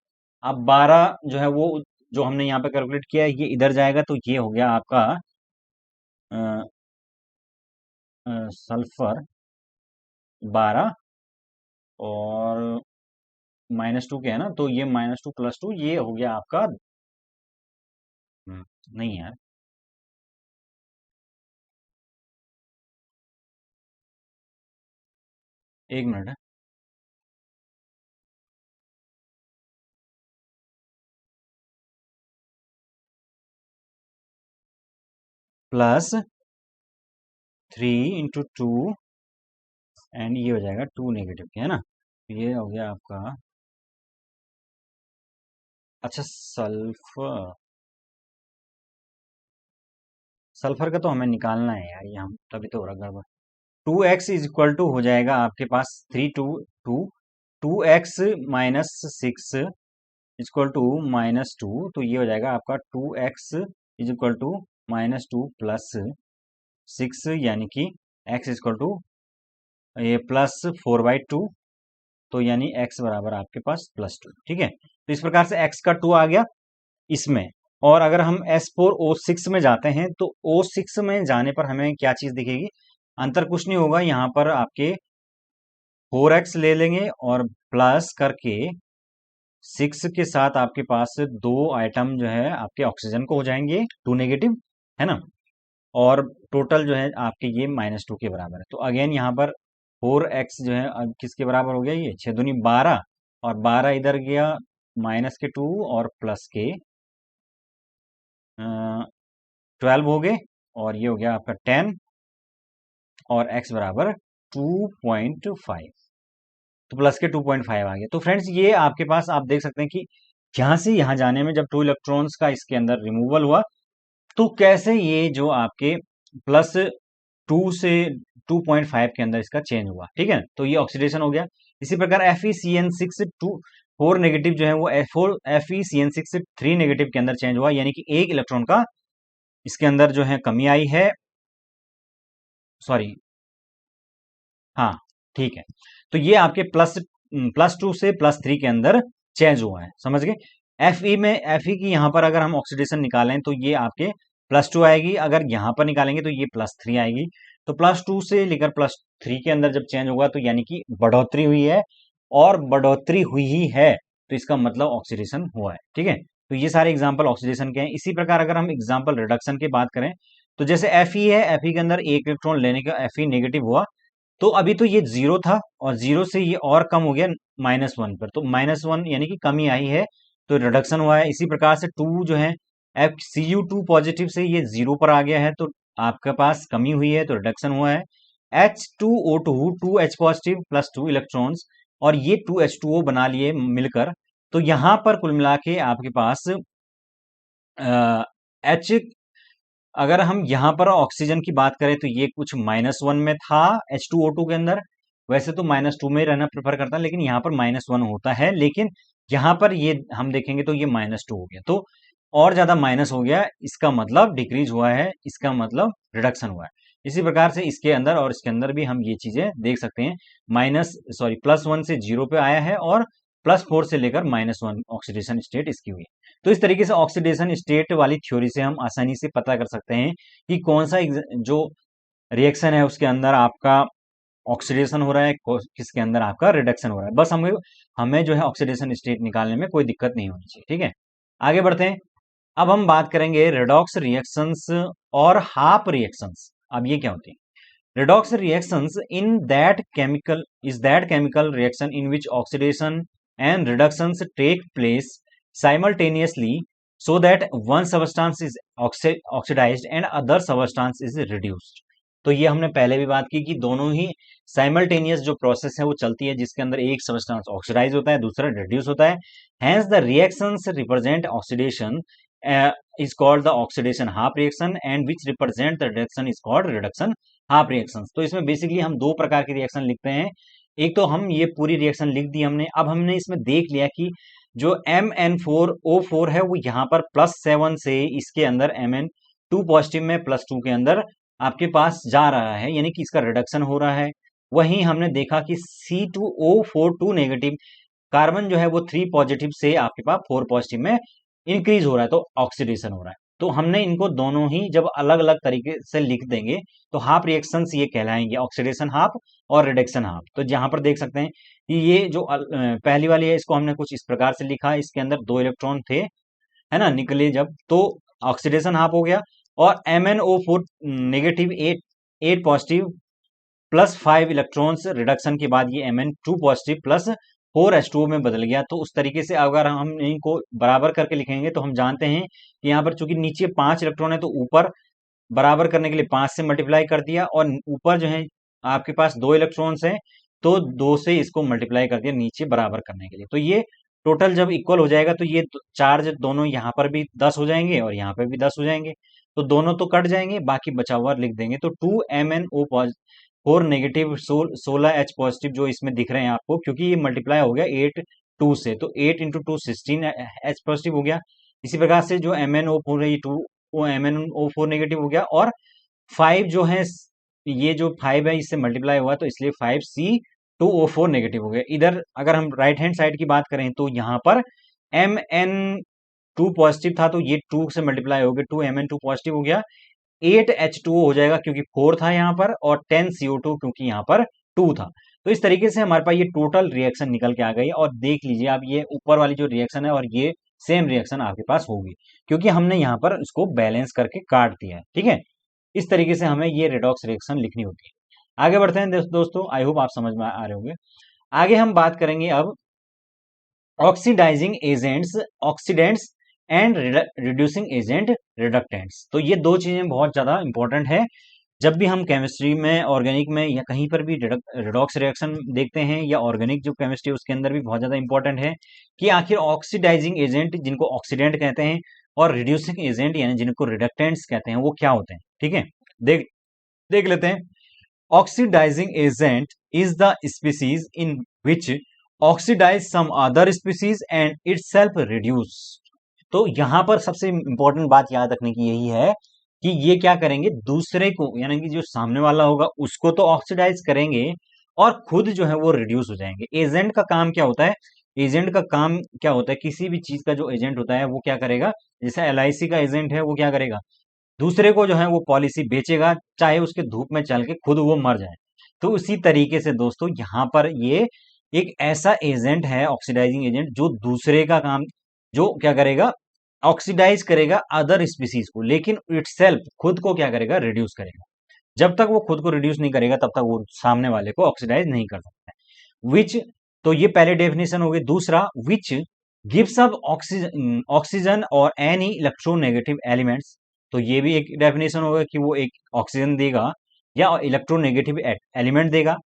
अब 12 जो है वो जो हमने यहाँ पे कैलकुलेट किया है ये इधर जाएगा, तो ये हो गया आपका सल्फर 12, और -2 के है ना, तो ये -2 +2 ये हो गया आपका। नहीं यार, एक मिनट है। +3 × 2 एंड ये हो जाएगा 2 नेगेटिव के, है ना। ये हो गया आपका। अच्छा सल्फर, सल्फर का तो हमें निकालना है यार, ये हम तभी तो हो रहा गड़बड़। 2x इज इक्वल टू हो जाएगा आपके पास 3 2 2, 2x -6 इक्वल टू -2, तो ये हो जाएगा आपका 2x इज इक्वल टू -2 +6, यानी कि x इक्वल टू ये +4/2, तो यानी x बराबर आपके पास +2। ठीक है, तो इस प्रकार से x का 2 आ गया इसमें। और अगर हम S4O6 में जाते हैं तो O6 में जाने पर हमें क्या चीज दिखेगी, अंतर कुछ नहीं होगा, यहाँ पर आपके 4x ले लेंगे और प्लस करके 6 के साथ आपके पास 2 आइटम जो है आपके ऑक्सीजन को हो जाएंगे 2 नेगेटिव, है ना। और टोटल जो है आपके ये -2 के बराबर है। तो अगेन यहाँ पर 4x जो है अब किसके बराबर हो गया, ये 6 दूनी 12, और 12 इधर गया -2 और प्लस के 12 हो गए, और ये हो गया आपका 10, और x बराबर 2.5, तो प्लस के 2.5 आ गए। तो फ्रेंड्स ये आपके पास आप देख सकते हैं कि यहां से यहां जाने में जब 2 इलेक्ट्रॉन्स का इसके अंदर रिमूवल हुआ, तो कैसे ये जो आपके +2 से 2.5 के अंदर इसका चेंज हुआ। ठीक है, तो ये ऑक्सीडेशन हो गया। इसी प्रकार FeCN6 4 नेगेटिव जो है वो FeCN6 3 नेगेटिव के अंदर चेंज हुआ, यानी कि 1 इलेक्ट्रॉन का इसके अंदर जो है कमी आई है। सॉरी, हाँ ठीक है। तो ये आपके +2 से +3 के अंदर चेंज हुआ है, समझ गए। Fe की यहाँ पर अगर हम ऑक्सीडेशन निकालें तो ये आपके +2 आएगी, अगर यहाँ पर निकालेंगे तो ये +3 आएगी। तो +2 से लेकर +3 के अंदर जब चेंज होगा तो यानी कि बढ़ोतरी हुई है, और बढ़ोतरी हुई ही है तो इसका मतलब ऑक्सीडेशन हुआ है, ठीक है। तो ये सारे एग्जाम्पल ऑक्सीडेशन के हैं। इसी प्रकार अगर हम एग्जाम्पल रिडक्शन की बात करें तो जैसे Fe है, Fe के अंदर एक इलेक्ट्रॉन लेने का Fe नेगेटिव हुआ, तो अभी तो ये 0 था और 0 से ये और कम हो गया -1 पर, तो -1 यानी कि कमी आई है, तो रिडक्शन हुआ है। इसी प्रकार से 2 जो है, FCU2 पॉजिटिव से ये 0 पर आ गया है, तो आपके पास कमी हुई है, तो रिडक्शन हुआ है। H2O2 2H पॉजिटिव +2 इलेक्ट्रॉन्स, और ये 2H2O बना लिए मिलकर, तो यहां पर कुल मिला के आपके पास H, अगर हम यहाँ पर ऑक्सीजन की बात करें तो ये कुछ -1 में था H2O2 के अंदर, वैसे तो -2 में ही रहना प्रेफर करता है, लेकिन यहाँ पर -1 होता है, लेकिन यहाँ पर ये हम देखेंगे तो ये -2 हो गया, तो और ज्यादा माइनस हो गया, इसका मतलब डिक्रीज हुआ है, इसका मतलब रिडक्शन हुआ है। इसी प्रकार से इसके अंदर और इसके अंदर भी हम ये चीजें देख सकते हैं। +1 से 0 पे आया है, और +4 से लेकर -1 ऑक्सीडेशन स्टेट इसकी हुई है। तो इस तरीके से ऑक्सीडेशन स्टेट वाली थ्योरी से हम आसानी से पता कर सकते हैं कि कौन सा जो रिएक्शन है उसके अंदर आपका ऑक्सीडेशन हो रहा है, किसके अंदर आपका रिडक्शन हो रहा है। बस हमें हमें जो है ऑक्सीडेशन स्टेट निकालने में कोई दिक्कत नहीं होनी चाहिए, ठीक है। आगे बढ़ते हैं। अब हम बात करेंगे रेडॉक्स रिएक्शंस और हाफ रिएक्शंस। अब ये क्या होती है? Redox reactions is that chemical reaction in which oxidation and reductions take place simultaneously, so that one substance is oxidized and other substance is reduced. तो ये हमने पहले भी बात की कि दोनों ही साइमल्टेनियस जो प्रोसेस है वो चलती है, जिसके अंदर एक सब्सटेंस ऑक्सीडाइज होता है, दूसरा रिड्यूस होता है। Hence the reactions represent oxidation is called the oxidation half reaction, and which represent the reduction is called reduction half reactions. तो इसमें बेसिकली हम दो प्रकार के रिएक्शन लिखते हैं। एक तो हम ये पूरी रिएक्शन लिख दी हमने, अब हमने इसमें देख लिया कि जो MN4O4 है वो यहाँ पर +7 से इसके अंदर Mn2 पॉजिटिव में +2 के अंदर आपके पास जा रहा है, यानी कि इसका रिडक्शन हो रहा है। वहीं हमने देखा कि C2O42 नेगेटिव कार्बन जो है वो 3 पॉजिटिव से आपके पास 4 पॉजिटिव में इंक्रीज हो रहा है, तो ऑक्सीडेशन हो रहा है। तो हमने इनको दोनों ही जब अलग अलग तरीके से लिख देंगे तो हाफ रिएक्शंस ये कहलाएंगे, ऑक्सीडेशन हाफ और रिडक्शन हाफ। तो जहां पर देख सकते हैं कि ये जो पहली वाली है इसको हमने कुछ इस प्रकार से लिखा, इसके अंदर 2 इलेक्ट्रॉन थे, है ना, निकले जब, तो ऑक्सीडेशन हाफ हो गया। और MnO4 negative 8 positive +5 electrons reduction के बाद ये Mn2 पॉजिटिव +4H2O में बदल गया। तो उस तरीके से अगर हम इनको बराबर करके लिखेंगे तो हम जानते हैं कि यहाँ पर चूंकि नीचे 5 इलेक्ट्रॉन है तो ऊपर बराबर करने के लिए 5 से मल्टीप्लाई कर दिया, और ऊपर जो है आपके पास 2 इलेक्ट्रॉन्स हैं तो 2 से इसको मल्टीप्लाई कर दिया नीचे बराबर करने के लिए। तो ये टोटल जब इक्वल हो जाएगा तो ये चार्ज दोनों यहाँ पर भी 10 हो जाएंगे और यहाँ पर भी 10 हो जाएंगे, तो दोनों तो कट जाएंगे, बाकी बचा हुआ लिख देंगे। तो 2MnO4 नेगेटिव 16H पॉजिटिव जो इसमें दिख रहे हैं आपको, क्योंकि ये मल्टीप्लाई हो गया 8 2 से, तो 8 × 2 16H पॉजिटिव हो गया। इसी प्रकार से जो MnO4 है ये 2 MnO4 नेगेटिव हो गया, और 5 जो है, ये जो 5 है इससे मल्टीप्लाई हुआ तो इसलिए 5C2O4 नेगेटिव हो गया। इधर अगर हम राइट हैंड साइड की बात करें तो यहाँ पर Mn2 पॉजिटिव था तो ये 2 से मल्टीप्लाई हो गया, 2Mn2 पॉजिटिव हो गया, 8H2O हो जाएगा क्योंकि 4 था यहाँ पर, और 10CO2 क्योंकि यहाँ पर 2 था। तो इस तरीके से हमारे पास ये टोटल रिएक्शन निकल के आ गई, और देख लीजिए आप ये ऊपर वाली जो रिएक्शन है और ये सेम रिएक्शन आपके पास होगी, क्योंकि हमने यहाँ पर इसको बैलेंस करके काट दिया है, ठीक है। इस तरीके से हमें ये रेडॉक्स रिएक्शन लिखनी होती है। आगे बढ़ते हैं दोस्तों, आई होप आप समझ में आ रहे होंगे। आगे हम बात करेंगे अब oxidizing agents, oxidants and reducing agent, reductants. तो ये दो चीजें बहुत ज्यादा इंपॉर्टेंट है जब भी हम केमिस्ट्री में, ऑर्गेनिक में या कहीं पर भी रिडॉक्स रिएक्शन देखते हैं, या ऑर्गेनिक जो केमिस्ट्री उसके अंदर भी बहुत ज्यादा इंपॉर्टेंट है कि आखिर ऑक्सीडाइजिंग एजेंट जिनको ऑक्सीडेंट कहते हैं और रिड्यूसिंग एजेंट यानी जिनको रिडक्टेंट्स कहते हैं वो क्या होते हैं, ठीक है। देख देख लेते हैं। Oxidising agent is the species in which oxidise some other species and itself reduce. तो यहां पर सबसे इंपॉर्टेंट बात याद रखने की यही है कि ये क्या करेंगे, दूसरे को यानी कि जो सामने वाला होगा उसको तो ऑक्सीडाइज करेंगे और खुद जो है वो रिड्यूस हो जाएंगे। एजेंट का काम क्या होता है, एजेंट का काम क्या होता है, किसी भी चीज का जो एजेंट होता है वो क्या करेगा, जैसे एलआईसी का एजेंट है वो क्या करेगा, दूसरे को जो है वो पॉलिसी बेचेगा, चाहे उसके धूप में चल के खुद वो मर जाए। तो उसी तरीके से दोस्तों यहाँ पर ये एक ऐसा एजेंट है ऑक्सीडाइजिंग एजेंट जो दूसरे का काम जो क्या करेगा, ऑक्सीडाइज करेगा अदर स्पीसीज को, लेकिन इटसेल्फ खुद को क्या करेगा, रिड्यूस करेगा। जब तक वो खुद को रिड्यूस नहीं करेगा तब तक वो सामने वाले को ऑक्सीडाइज नहीं कर सकता है। विच, तो ये पहले डेफिनेशन हो गई। दूसरा, which gives up oxygen oxygen और एनी इलेक्ट्रोनेगेटिव एलिमेंट्स, तो ये भी एक डेफिनेशन होगा कि वो एक ऑक्सीजन देगा या इलेक्ट्रोनेगेटिव एलिमेंट देगा।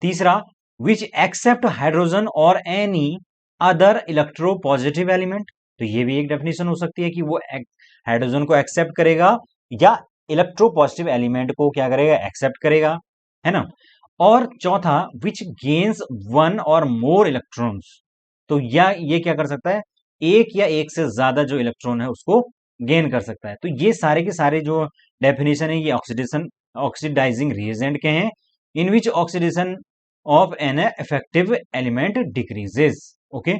तीसरा, विच एक्सेप्ट हाइड्रोजन और any other electro positive element, तो ये भी एक डेफिनेशन हो सकती है कि वो हाइड्रोजन को एक्सेप्ट करेगा या इलेक्ट्रो पॉजिटिव एलिमेंट को क्या करेगा, एक्सेप्ट करेगा, है ना। और चौथा, विच गेन्स वन और मोर इलेक्ट्रॉन्स, तो या ये क्या कर सकता है, एक या एक से ज्यादा जो इलेक्ट्रॉन है उसको गेन कर सकता है। तो ये सारे के सारे जो डेफिनेशन है ये ऑक्सीडेशन ऑक्सीडाइजिंग रिएजेंट के हैं, in which oxidation of an effective element decreases. Okay,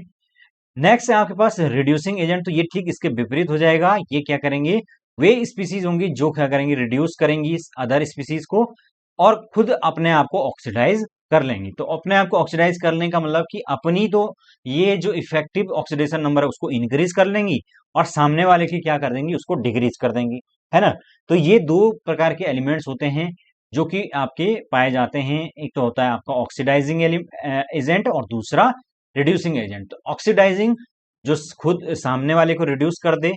next है आपके पास रिड्यूसिंग एजेंट, तो ये ठीक इसके विपरीत हो जाएगा। ये क्या करेंगे, वे स्पीसीज होंगी जो क्या करेंगी, रिड्यूस करेंगी अदर स्पीसीज को और खुद अपने आप को ऑक्सीडाइज कर लेंगी। तो अपने आप को ऑक्सीडाइज करने का मतलब कि अपनी तो ये जो इफेक्टिव ऑक्सीडेशन नंबर है उसको इंक्रीज कर लेंगी और सामने वाले की क्या कर देंगी, उसको डिक्रीज कर देंगी, है ना। तो ये दो प्रकार के एलिमेंट्स होते हैं जो कि आपके पाए जाते हैं। एक तो होता है आपका ऑक्सीडाइजिंग एजेंट और दूसरा रिड्यूसिंग एजेंट। तो ऑक्सीडाइजिंग जो खुद सामने वाले को रिड्यूस कर दे,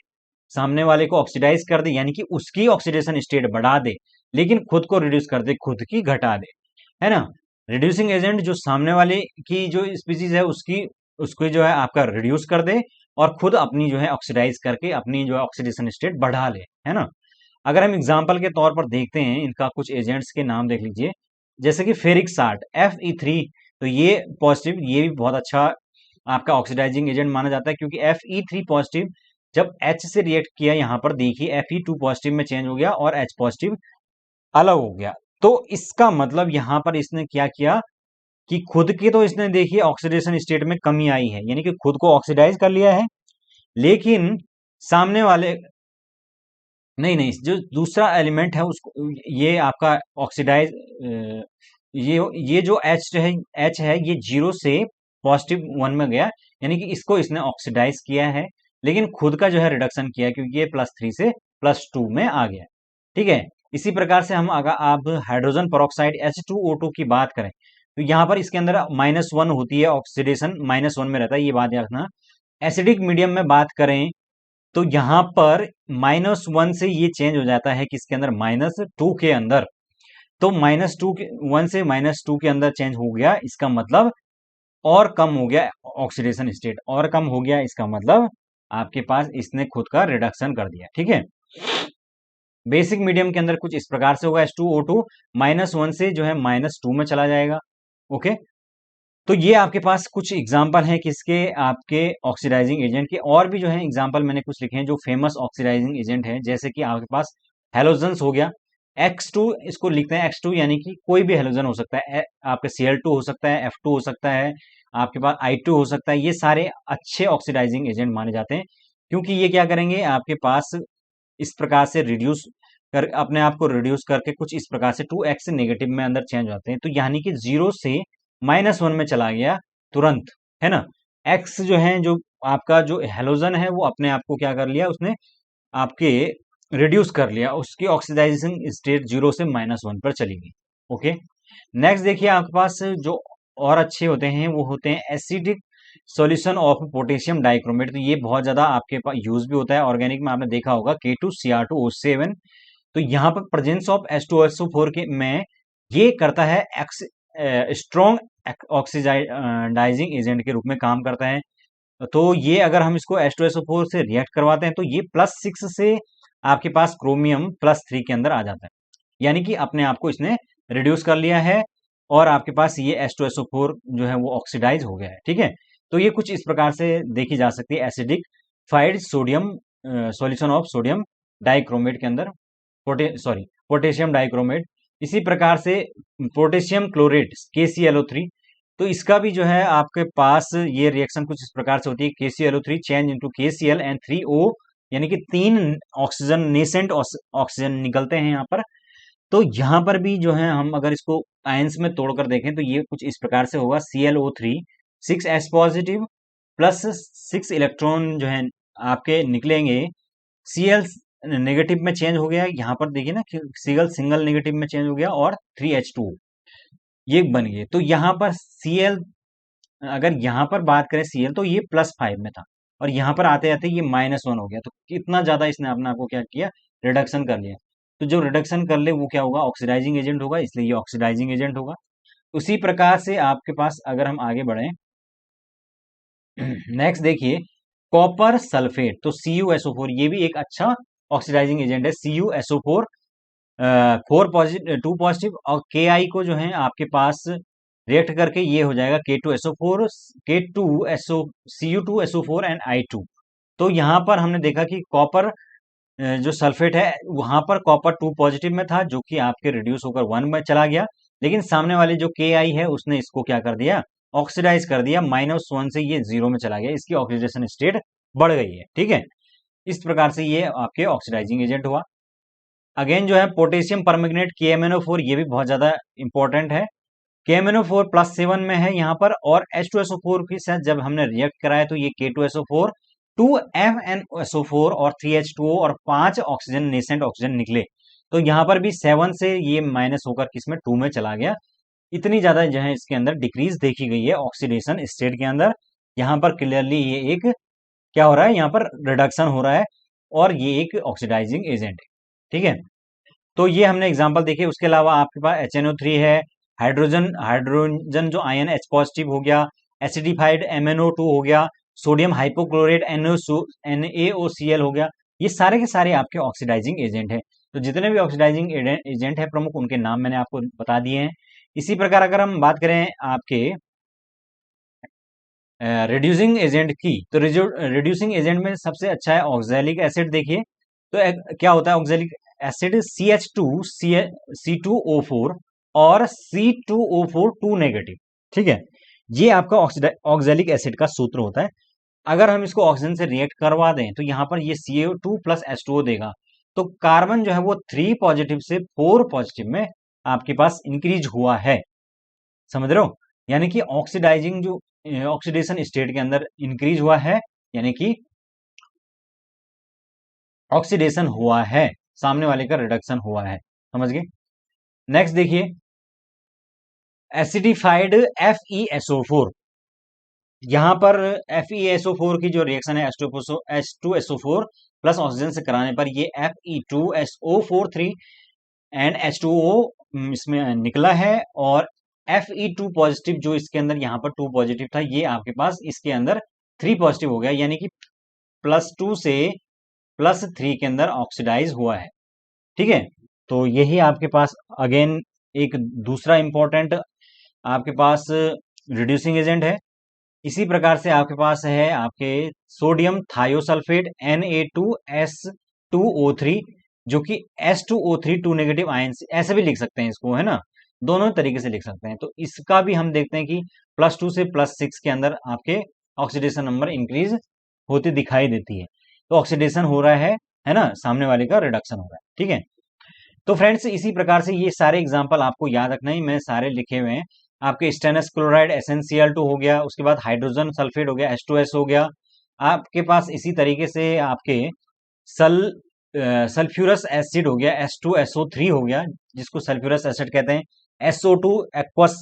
सामने वाले को ऑक्सीडाइज कर दे, यानी कि उसकी ऑक्सीडेशन स्टेट बढ़ा दे, लेकिन खुद को रिड्यूस कर दे, खुद की घटा दे, है ना। रिड्यूसिंग एजेंट जो सामने वाले की जो स्पीसीज है उसकी उसको जो है आपका रिड्यूस कर दे और खुद अपनी जो है ऑक्सीडाइज करके अपनी जो है ऑक्सीडेशन स्टेट बढ़ा ले, है ना। अगर हम एग्जाम्पल के तौर पर देखते हैं इनका कुछ एजेंट्स के नाम देख लीजिए, जैसे कि फेरिक साल्ट Fe3, तो ये पॉजिटिव, ये भी बहुत अच्छा आपका ऑक्सीडाइजिंग एजेंट माना जाता है क्योंकि Fe3 पॉजिटिव जब H से रिएक्ट किया, यहां पर देखिए Fe2 पॉजिटिव में चेंज हो गया और H पॉजिटिव अलग हो गया। तो इसका मतलब यहां पर इसने क्या किया कि खुद की तो इसने देखिए ऑक्सीडेशन स्टेट में कमी आई है, यानी कि खुद को ऑक्सीडाइज कर लिया है, लेकिन सामने वाले नहीं नहीं जो दूसरा एलिमेंट है उसको ये आपका ऑक्सीडाइज ये जो एच है ये 0 से +1 में गया, यानी कि इसको इसने ऑक्सीडाइज किया है, लेकिन खुद का जो है रिडक्शन किया क्योंकि ये +3 से +2 में आ गया। ठीक है, इसी प्रकार से हम अगर आप हाइड्रोजन पेरोक्साइड H2O2 की बात करें तो यहाँ पर इसके अंदर -1 होती है, ऑक्सीडेशन -1 में रहता है, ये बात याद रखना। एसिडिक मीडियम में बात करें तो यहां पर -1 से ये चेंज हो जाता है किसके अंदर, -2 के अंदर। तो -1 से -2 के अंदर चेंज हो गया, इसका मतलब और कम हो गया ऑक्सीडेशन स्टेट, और कम हो गया इसका मतलब आपके पास इसने खुद का रिडक्शन कर दिया। ठीक है, बेसिक मीडियम के अंदर कुछ इस प्रकार से होगा, H2O2 -1 से जो है -2 में चला जाएगा। ओके, तो ये आपके पास कुछ एग्जाम्पल हैं किसके, आपके ऑक्सीडाइजिंग एजेंट के। और भी जो है एग्जाम्पल मैंने कुछ लिखे हैं जो फेमस ऑक्सीडाइजिंग एजेंट है, जैसे कि आपके पास हेलोजन्स हो गया, X2 इसको लिखते हैं X2, यानी कि कोई भी हेलोजन हो सकता है, आपका Cl2 हो सकता है, F2 हो सकता है, आपके पास I2 हो सकता है। ये सारे अच्छे ऑक्सीडाइजिंग एजेंट माने जाते हैं क्योंकि ये क्या करेंगे, आपके पास इस प्रकार से रिड्यूस कर अपने आप को रिड्यूस करके कुछ इस प्रकार से 2x नेगेटिव में अंदर चेंज होते हैं। तो यानी कि 0 से -1 में चला गया तुरंत, है ना। x जो है, जो आपका जो हेलोजन है वो अपने आप को क्या कर लिया, उसने आपके रिड्यूस कर लिया, उसकी ऑक्सीडाइजेशन स्टेट 0 से -1 पर चली गई। ओके, नेक्स्ट देखिए आपके पास जो और अच्छे होते हैं वो होते हैं acidic solution of potassium dichromate. तो ये बहुत ज्यादा आपके पास यूज भी होता है ऑर्गेनिक में, आपने देखा होगा K2Cr2O7। तो यहाँ पर प्रेजेंस ऑफ H2SO4 के में ये करता है स्ट्रॉन्ग ऑक्सीडाइजिंग एजेंट के रूप में काम करता है। तो ये अगर हम इसको H2SO4 से रिएक्ट करवाते हैं तो ये +6 से आपके पास क्रोमियम +3 के अंदर आ जाता है, यानी कि अपने आप को इसने रिड्यूस कर लिया है और आपके पास ये H2SO4 जो है वो ऑक्सीडाइज हो गया है। ठीक है, तो ये कुछ इस प्रकार से देखी जा सकती है acidic FIDE sodium solution of sodium dichromate के अंदर। Potassium dichromate. इसी प्रकार से पोटेशियम क्लोरेट KClO3, तो इसका भी जो है आपके पास ये रिएक्शन कुछ इस प्रकार से होती है, KClO3 change into KCl and 3O, यानी कि 3 ऑक्सीजन नेसेंट ऑक्सीजन निकलते हैं यहाँ पर। तो यहाँ पर भी जो है हम अगर इसको आयंस में तोड़कर देखें तो ये कुछ इस प्रकार से होगा, ClO3 6s positive plus 6 electron जो है आपके निकलेंगे, Cl नेगेटिव में चेंज हो गया, यहाँ पर देखिए ना Cl सिंगल नेगेटिव में चेंज हो गया और 3H2 ये बन गए। तो यहाँ पर Cl, अगर यहाँ पर बात करें Cl, तो ये +5 में था और यहाँ पर आते आते ये -1 हो गया। तो कितना ज्यादा इसने अपने आप को क्या किया, रिडक्शन कर लिया। तो जो रिडक्शन कर ले वो क्या होगा, ऑक्सीडाइजिंग एजेंट होगा, इसलिए ये ऑक्सीडाइजिंग एजेंट होगा। उसी प्रकार से आपके पास अगर हम आगे बढ़े, नेक्स्ट देखिए कॉपर सल्फेट, तो CuSO4 ये भी एक अच्छा ऑक्सीडाइजिंग एजेंट है। CuSO4 4 पॉजिटिव 2 पॉजिटिव और Ki को जो है आपके पास रिएक्ट करके ये हो जाएगा K2SO4 K2SO Cu2SO4 and I2। तो यहाँ पर हमने देखा कि कॉपर जो सल्फेट है वहां पर कॉपर 2 पॉजिटिव में था, जो कि आपके रिड्यूस होकर 1 में चला गया, लेकिन सामने वाले जो Ki है उसने इसको क्या कर दिया, ऑक्सीडाइज कर दिया, -1 से ये 0 में चला गया, इसकी ऑक्सीडेशन स्टेट बढ़ गई है। ठीक है, इस प्रकार से ये आपके ऑक्सीडाइजिंग एजेंट हुआ। अगेन जो है पोटेशियम परमैंगनेट KMnO4, ये भी बहुत ज्यादा इंपॉर्टेंट है। KMnO4 +7 में है यहाँ पर, और H2SO4 के साथ जब हमने रिएक्ट कराया तो ये K2SO4 2FnSO4 और 3H2O और 5 ऑक्सीजन नेसेंट ऑक्सीजन निकले। तो यहाँ पर भी 7 से ये माइनस होकर किसमें 2 में चला गया। इतनी ज्यादा जो है इसके अंदर डिक्रीज देखी गई है ऑक्सीडेशन स्टेट के अंदर। यहाँ पर क्लियरली ये एक क्या हो रहा है, यहाँ पर रिडक्शन हो रहा है और ये एक ऑक्सीडाइजिंग एजेंट है। ठीक है, तो ये हमने एग्जांपल देखे। उसके अलावा आपके पास HNO3 है, हाइड्रोजन जो आयन H पॉजिटिव हो गया, एसिडिफाइड MnO2 हो गया, सोडियम हाइपोक्लोरेट NaOCl हो गया, ये सारे के सारे आपके ऑक्सीडाइजिंग एजेंट है। तो जितने भी ऑक्सीडाइजिंग एजेंट है प्रमुख, उनके नाम मैंने आपको बता दिए हैं। इसी प्रकार अगर हम बात करें आपके रिड्यूसिंग एजेंट की, तो रिड्यूसिंग एजेंट में सबसे अच्छा है ऑक्सैलिक एसिड। देखिए तो क्या होता है ऑक्सैलिक एसिड, CH2 C2O4 और C2O4 2 नेगेटिव। ठीक है, ये आपका ऑक्सैलिक एसिड का सूत्र होता है। अगर हम इसको ऑक्सीजन से रिएक्ट करवा दें तो यहाँ पर ये CO2 + H2O देगा। तो कार्बन जो है वो 3 पॉजिटिव से 4 पॉजिटिव में आपके पास इंक्रीज हुआ है, समझ रहे हो, यानी कि ऑक्सीडाइजिंग जो ऑक्सीडेशन स्टेट के अंदर इंक्रीज हुआ है, यानी कि ऑक्सीडेशन हुआ है, सामने वाले का रिडक्शन हुआ है, समझ गए। नेक्स्ट देखिए एसिडिफाइड FeSO4, यहां पर FeSO4 की जो रिएक्शन है H2SO4 प्लस ऑक्सीजन से कराने पर ये Fe2SO43 एंड H2O इसमें निकला है, और Fe2 पॉजिटिव जो इसके अंदर यहाँ पर 2 पॉजिटिव था, ये आपके पास इसके अंदर 3 पॉजिटिव हो गया, यानी कि +2 से +3 के अंदर ऑक्सीडाइज हुआ है। ठीक है, तो यही आपके पास अगेन एक दूसरा इंपॉर्टेंट आपके पास रिड्यूसिंग एजेंट है। इसी प्रकार से आपके पास है आपके सोडियम थायोसल्फेट Na2S2O3, जो कि S2O3 2 नेगेटिव आयन, ऐसे भी लिख सकते हैं इसको, है ना, दोनों तरीके से लिख सकते हैं। तो इसका भी हम देखते हैं कि +2 से +6 के अंदर आपके ऑक्सीडेशन नंबर इंक्रीज होती दिखाई देती है। तो ऑक्सीडेशन हो रहा है ना, सामने वाले का रिडक्शन हो रहा है। ठीक है, तो फ्रेंड्स इसी प्रकार से ये सारे एग्जाम्पल आपको याद रखना ही, मैं सारे लिखे हुए हैं। आपके स्टेनस क्लोराइड SnCl2 हो गया, उसके बाद हाइड्रोजन सल्फेट हो गया H2S हो गया, आपके पास इसी तरीके से आपके सल्फ्यूरस एसिड हो गया H2SO3 हो गया, जिसको सल्फ्यूरस एसिड कहते हैं। SO2 एक्वस,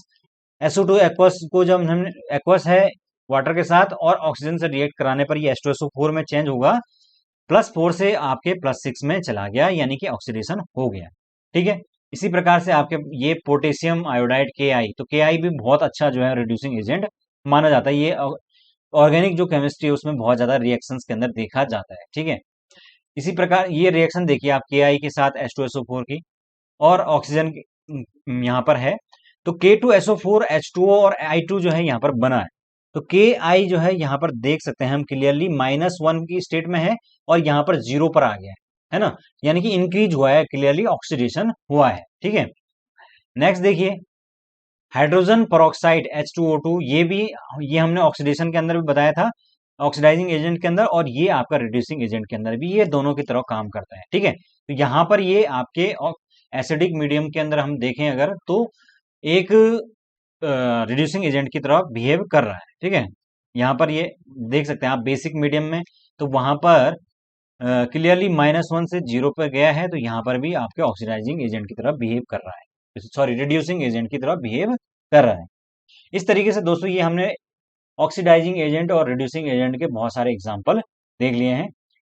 SO2 एक्वस को जब हमने एक्वस है वाटर के साथ और ऑक्सीजन से रिएक्ट कराने पर ये H2SO4 में चेंज होगा, +4 से आपके +6 में चला गया, यानी कि ऑक्सीडेशन हो गया। ठीक है, इसी प्रकार से आपके ये पोटेशियम आयोडाइड Ki, तो Ki भी बहुत अच्छा जो है रिड्यूसिंग एजेंट माना जाता है। ये ऑर्गेनिक जो केमिस्ट्री है उसमें बहुत ज्यादा रिएक्शंस के अंदर देखा जाता है। ठीक है, इसी प्रकार ये रिएक्शन देखिए आप Ki के साथ H2SO4 की और ऑक्सीजन यहाँ पर है, तो K2SO4 H2O और I2 जो है यहाँ पर बना है। तो Ki जो है यहाँ पर देख सकते हैं हम क्लियरली -1 की स्टेट में है और यहाँ पर 0 पर आ गया है। है ना, यानी कि इंक्रीज हुआ है, क्लियरली ऑक्सीडेशन हुआ है। ठीक है, नेक्स्ट देखिए हाइड्रोजन पेरोक्साइड H2O2, ये हमने ऑक्सीडेशन के अंदर भी बताया था, ऑक्सीडाइजिंग एजेंट के अंदर, और ये आपका रिड्यूसिंग एजेंट के अंदर भी, ये दोनों की तरह काम करता है। ठीक है, तो यहाँ पर ये आपके एसिडिक मीडियम के अंदर हम देखें अगर, तो एक रिड्यूसिंग एजेंट की तरह बिहेव कर रहा है। ठीक है, यहाँ पर ये देख सकते हैं आप बेसिक मीडियम में, तो वहां पर क्लियरली -1 से 0 पर गया है, तो यहाँ पर भी आपके ऑक्सीडाइजिंग एजेंट की तरह बिहेव कर रहा है, सॉरी रिड्यूसिंग एजेंट की तरह बिहेव कर रहा है। इस तरीके से दोस्तों ये हमने ऑक्सीडाइजिंग एजेंट और रिड्यूसिंग एजेंट के बहुत सारे एग्जाम्पल देख लिए हैं।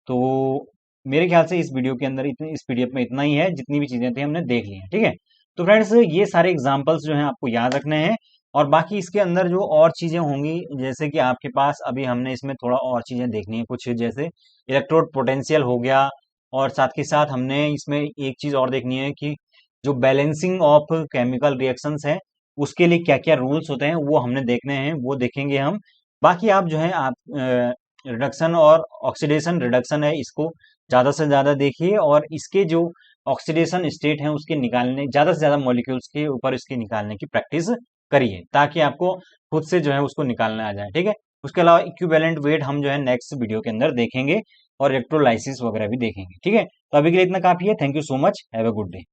तो मेरे ख्याल से इस वीडियो के अंदर इस पीडीएफ में इतना ही है, जितनी भी चीजें थी हमने देख ली हैं। ठीक है, तो फ्रेंड्स ये सारे एग्जाम्पल्स जो हैं आपको याद रखने हैं, और बाकी इसके अंदर जो और चीजें होंगी, जैसे कि आपके पास अभी हमने इसमें थोड़ा और चीजें देखनी है कुछ, जैसे इलेक्ट्रोड पोटेंशियल हो गया, और साथ के साथ हमने इसमें एक चीज और देखनी है कि जो बैलेंसिंग ऑफ केमिकल रिएक्शंस है उसके लिए क्या क्या रूल्स होते हैं, वो हमने देखने हैं, वो देखेंगे हम। बाकी आप जो है आप रिडक्शन और ऑक्सीडेशन रिडक्शन है, इसको ज़्यादा से ज़्यादा देखिए, और इसके जो ऑक्सीडेशन स्टेट हैं उसके निकालने, ज़्यादा से ज़्यादा मॉलिक्यूल्स के ऊपर इसके निकालने की प्रैक्टिस करिए, ताकि आपको खुद से जो है उसको निकालना आ जाए। ठीक है, उसके अलावा इक्विवेलेंट वेट हम जो है नेक्स्ट वीडियो के अंदर देखेंगे, और इलेक्ट्रोलाइसिस वगैरह भी देखेंगे। ठीक है, तो अभी के लिए इतना काफ़ी है। Thank you so much, have a good day.